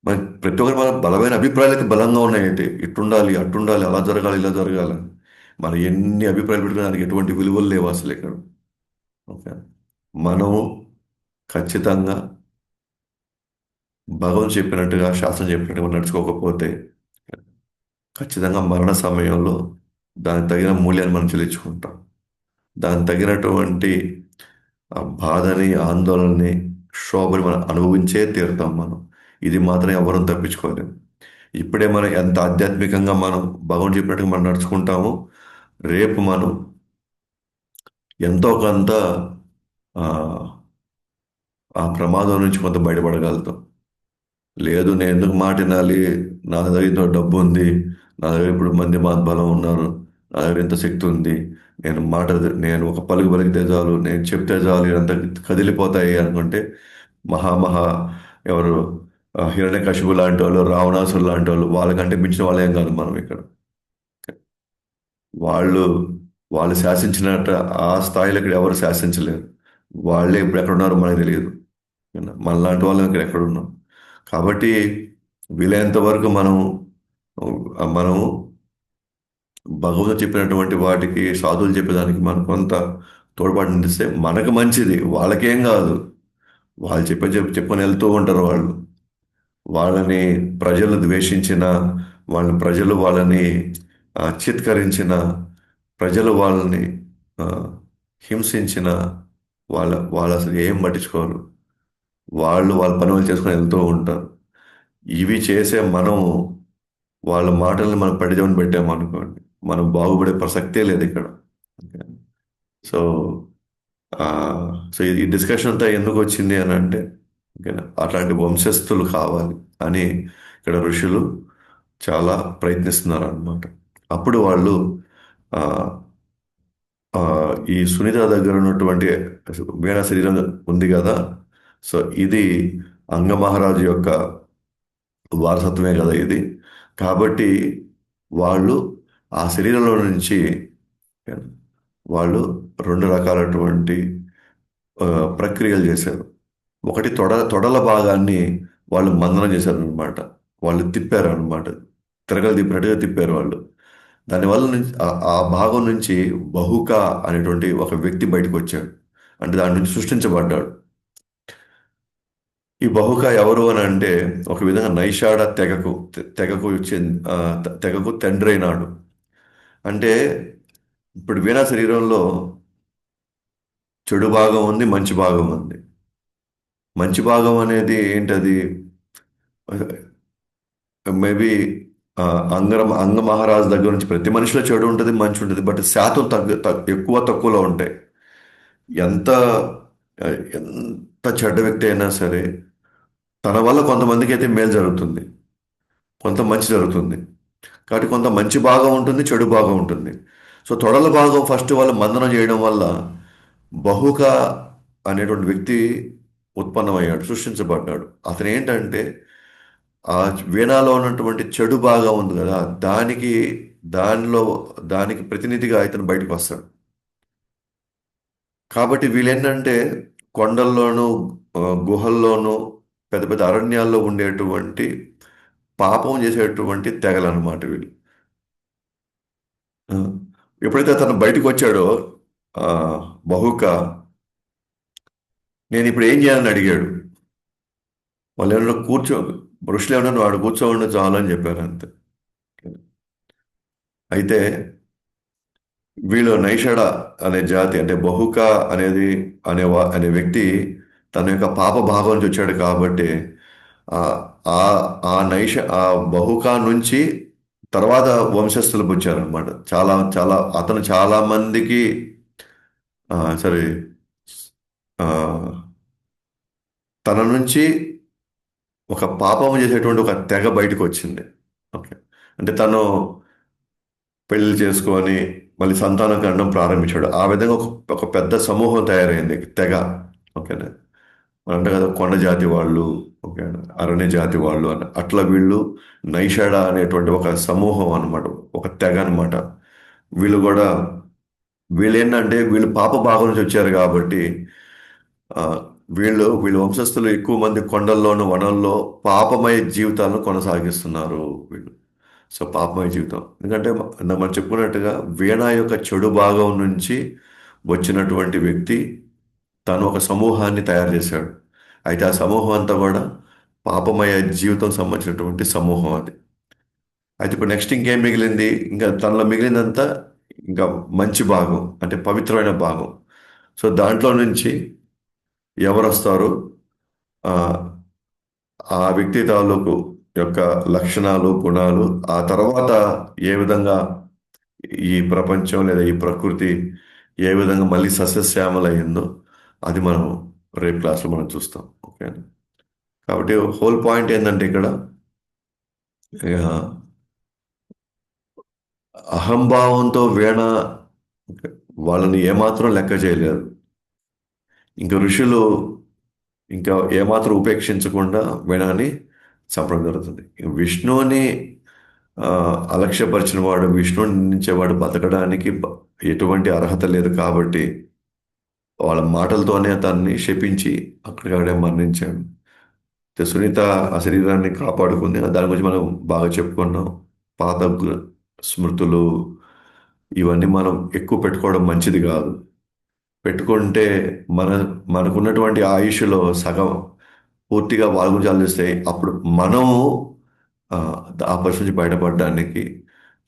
మరి ప్రతి ఒక్కరు మన బలమైన అభిప్రాయాలు అయితే బలంగా ఉన్నాయంటే ఇట్టుండాలి, అట్టుండాలి, అలా జరగాలి, ఇలా జరగాలి. మనం ఎన్ని అభిప్రాయాలు పెట్టుకునే దానికి ఎటువంటి విలువలు లేవు అసలు ఇక్కడ. ఓకే. మనము ఖచ్చితంగా భగవంతు చెప్పినట్టుగా, శాస్త్రం చెప్పినట్టుగా నడుచుకోకపోతే ఖచ్చితంగా మరణ సమయంలో దానికి తగిన మూల్యాన్ని మనం చెల్లించుకుంటాం. దానికి తగినటువంటి ఆ బాధని, ఆందోళనని, క్షోభని మనం అనుభవించే తీరుతాం మనం. ఇది మాత్రం ఎవరూ తప్పించుకోలేము. ఇప్పుడే మనం ఎంత ఆధ్యాత్మికంగా మనం భగవంతుడు చెప్పినట్టుగా మనం నడుచుకుంటామో, రేపు మనం ఎంతో కొంత ఆ, ఆ ప్రమాదం నుంచి కొంత బయటపడగలుగుతాం. లేదు నేను ఎందుకు మాట వినాలి, నా దగ్గర ఇంత డబ్బు ఉంది, నా దగ్గర ఇప్పుడు మంది బలం ఉన్నారు, నా దగ్గర ఇంత శక్తి ఉంది, నేను మాట నేను ఒక పలుకు పలికితే చాలు, నేను చెప్తే చాలు ఇదంతా కదిలిపోతాయి అనుకుంటే మహా ఎవరు హిరణ్యకశిపు లాంటి వాళ్ళు, రావణాసురు లాంటి వాళ్ళు, వాళ్ళకంటే మించిన వాళ్ళు ఏం కాదు మనం ఇక్కడ. వాళ్ళు వాళ్ళు శాసించినట్టు ఆ స్థాయిలో ఇక్కడ ఎవరు శాసించలేరు. వాళ్ళే ఇప్పుడు ఎక్కడున్నారో మనకు తెలియదు. మనలాంటి వాళ్ళు ఇక్కడ ఎక్కడున్నాం. కాబట్టి వీలైనంత వరకు మనం భగవంతుడు చెప్పినటువంటి వాటికి, సాధువులు చెప్పేదానికి మనం కొంత తోడ్పాటు అందిస్తే మనకు మంచిది. వాళ్ళకేం కాదు. వాళ్ళు చెప్పుకొని వెళ్తూ ఉంటారు వాళ్ళు. వాళ్ళని ప్రజలు ద్వేషించిన, వాళ్ళని చిత్కరించిన, ప్రజలు వాళ్ళని ఆ, హింసించిన, వాళ్ళు అసలు ఏం పట్టించుకోరు. వాళ్ళ పని వాళ్ళు చేసుకొని వెళ్తూ ఉంటారు. ఇవి చేసే మనం వాళ్ళ మాటల్ని మనం పడిదవని పెట్టామనుకోండి, మనం బాగుపడే ప్రసక్తే లేదు ఇక్కడ. ఓకే. సో ఆ, సో ఈ డిస్కషన్ అంతా ఎందుకు వచ్చింది అని అంటే, ఓకేనా, అట్లాంటి వంశస్థులు కావాలి అని ఇక్కడ ఋషులు చాలా ప్రయత్నిస్తున్నారు అన్నమాట. అప్పుడు వాళ్ళు ఆ, ఆ, ఈ సునీత దగ్గర ఉన్నటువంటి వీణ శరీరం ఉంది కదా, సో ఇది అంగమహారాజు యొక్క వారసత్వమే కదా ఇది. కాబట్టి వాళ్ళు ఆ శరీరంలో నుంచి వాళ్ళు రెండు రకాలటువంటి ఆ, ప్రక్రియలు చేశారు. ఒకటి తొడల భాగాన్ని వాళ్ళు మందనం చేశారు అనమాట. వాళ్ళు తిప్పారు అనమాట. తిరగలు తిప్పినట్టుగా తిప్పారు వాళ్ళు. దానివల్ల నుంచి ఆ భాగం నుంచి బహుక అనేటువంటి ఒక వ్యక్తి బయటకు వచ్చాడు. అంటే దాని నుంచి సృష్టించబడ్డాడు. ఈ బహుక ఎవరు అని అంటే ఒక విధంగా నైషాడ తెగకు తండ్రి అయినాడు. అంటే ఇప్పుడు వీణా శరీరంలో చెడు భాగం ఉంది, మంచి భాగం ఉంది. మంచి భాగం అనేది ఏంటది? మేబీ అంగ మహారాజు దగ్గర నుంచి ప్రతి మనిషిలో చెడు ఉంటుంది, మంచి ఉంటుంది. బట్ శాతం ఎక్కువ తక్కువలో ఉంటాయి. ఎంత ఆ, ఎంత చెడ్డ వ్యక్తి అయినా సరే తన వల్ల కొంతమందికి అయితే మేలు జరుగుతుంది, కొంత మంచి జరుగుతుంది. కాబట్టి కొంత మంచి భాగం ఉంటుంది, చెడు భాగం ఉంటుంది. సో తొడల భాగం ఫస్ట్ వాళ్ళు మందనం చేయడం వల్ల బహుక అనేటువంటి వ్యక్తి ఉత్పన్నమయ్యాడు, సృష్టించబడ్డాడు. అతను ఏంటంటే ఆ వీణాలో ఉన్నటువంటి చెడు భాగం ఉంది కదా, దానిలో దానికి ప్రతినిధిగా ఇతను బయటకు వస్తాడు. కాబట్టి వీళ్ళేంటంటే కొండల్లోనూ గుహల్లోనూ పెద్ద పెద్ద అరణ్యాల్లో ఉండేటువంటి పాపం చేసేటువంటి తెగలన్నమాట వీళ్ళు. ఆ, ఎప్పుడైతే అతను బయటకు వచ్చాడో ఆ, బహుక నేను ఇప్పుడు ఏం చేయాలని అడిగాడు. వాళ్ళు ఏమన్నా ఋషులు ఏమన్నా వాడు కూర్చోండి చాలు అని చెప్పారు అంతే. అయితే వీళ్ళు నైషడ అనే జాతి అంటే బహుక అనేది అనే వ్యక్తి తన యొక్క పాప భాగం నుంచి వచ్చాడు కాబట్టి ఆ ఆ ఆ బహుక నుంచి తర్వాత వంశస్థులు పుచ్చారనమాట. చాలా చాలా అతను చాలా మందికి సరే ఆ, తన నుంచి ఒక పాపం చేసేటువంటి ఒక తెగ బయటకు వచ్చింది. ఓకే. అంటే తను పెళ్లి చేసుకొని మళ్ళీ సంతానం కనడం ప్రారంభించాడు. ఆ విధంగా ఒక పెద్ద సమూహం తయారైంది, తెగ. ఓకేనా. మనం అంటే కదా కొండ జాతి వాళ్ళు, ఓకే, అరణ్య జాతి వాళ్ళు అని. అట్లా వీళ్ళు నైషాడ అనేటువంటి ఒక సమూహం అన్నమాట, ఒక తెగ అన్నమాట. వీళ్ళు కూడా వీళ్ళు ఏంటంటే వీళ్ళు పాప భాగం నుంచి వచ్చారు కాబట్టి ఆ, వీళ్ళ వంశస్థులు ఎక్కువ మంది కొండల్లోనూ వనంలో పాపమయ జీవితాలను కొనసాగిస్తున్నారు వీళ్ళు. సో పాపమయ జీవితం ఎందుకంటే మనం చెప్పుకున్నట్టుగా వీణ యొక్క చెడు భాగం నుంచి వచ్చినటువంటి వ్యక్తి తను ఒక సమూహాన్ని తయారు చేశాడు. అయితే ఆ సమూహం అంతా కూడా పాపమయ జీవితం సంబంధించినటువంటి సమూహం అది. అయితే ఇప్పుడు నెక్స్ట్ ఇంకేం మిగిలింది? ఇంకా తనలో మిగిలిందంతా ఇంకా మంచి భాగం అంటే పవిత్రమైన భాగం. సో దాంట్లో నుంచి ఎవరు వస్తారు? ఆ ఆ వ్యక్తి తాలూకు యొక్క లక్షణాలు, గుణాలు, ఆ తర్వాత ఏ విధంగా ఈ ప్రపంచం లేదా ఈ ప్రకృతి ఏ విధంగా మళ్ళీ సస్యశ్యామలయ్యిందో అది మనం రేపు క్లాస్లో మనం చూస్తాం. ఓకే. కాబట్టి హోల్ పాయింట్ ఏంటంటే ఇక్కడ ఆ, అహంభావంతో వీణ వాళ్ళని ఏమాత్రం లెక్క చేయలేదు. ఇంకా ఋషులు ఇంకా ఏమాత్రం ఉపేక్షించకుండా వీణని చంపడం జరుగుతుంది. విష్ణువుని ఆ, అలక్ష్యపరిచిన వాడు, విష్ణువుని నిందించేవాడు బతకడానికి ఎటువంటి అర్హత లేదు కాబట్టి వాళ్ళ మాటలతోనే తన్ని శపించి అక్కడికక్కడే మరణించాడు. అయితే సునీత ఆ శరీరాన్ని కాపాడుకుంది. దాని గురించి మనం బాగా చెప్పుకున్నాం. పాత స్మృతులు ఇవన్నీ మనం ఎక్కువ పెట్టుకోవడం మంచిది కాదు. పెట్టుకుంటే మన మనకున్నటువంటి ఆయుష్లో సగం పూర్తిగా వాళ్ళ గురించి ఆలోచిస్తే అప్పుడు మనము ఆ, ఆ పరిస్థితి నుంచి బయటపడడానికి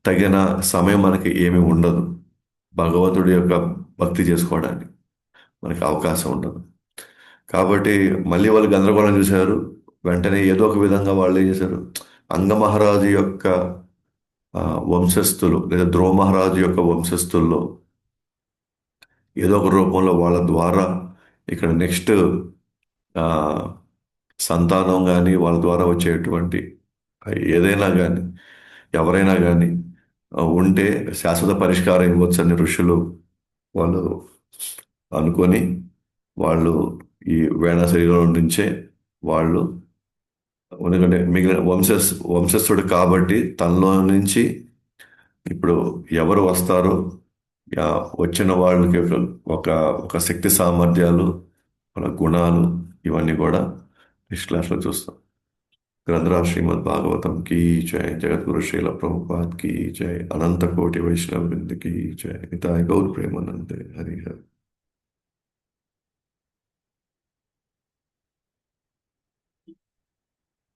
తగిన సమయం మనకి ఏమీ ఉండదు. భగవంతుడి యొక్క భక్తి చేసుకోవడానికి మనకి అవకాశం ఉండదు. కాబట్టి మళ్ళీ వాళ్ళు గందరగోళం చూశారు. వెంటనే ఏదో ఒక విధంగా వాళ్ళు ఏం చేశారు? అంగమహారాజు యొక్క వంశస్థులు లేదా ధ్రువ మహారాజు యొక్క వంశస్థుల్లో ఏదో ఒక రూపంలో వాళ్ళ ద్వారా ఇక్కడ నెక్స్ట్ సంతానం కానీ వాళ్ళ ద్వారా వచ్చేటువంటి ఏదైనా కానీ ఎవరైనా కానీ ఉంటే శాశ్వత పరిష్కారం ఇవ్వచ్చని ఋషులు వాళ్ళు అనుకొని వాళ్ళు ఈ వేణ శరీరం నుంచే వాళ్ళు ఎందుకంటే మిగిలిన వంశస్థుడు కాబట్టి తనలో నుంచి ఇప్పుడు ఎవరు వస్తారో యా, వచ్చిన వాళ్ళకి ఒక ఒక శక్తి సామర్థ్యాలు, వాళ్ళ గుణాలు, ఇవన్నీ కూడా నెక్స్ట్ క్లాస్లో చూస్తాం. గ్రంథరాజ్ శ్రీమద్ భాగవతం की जय, जगद्गुरु श्रील प्रभुपाद की जय, अनंत कोटि वैष्णव वृंद की जय, निताय गौर प्रेमानंद हरि हर।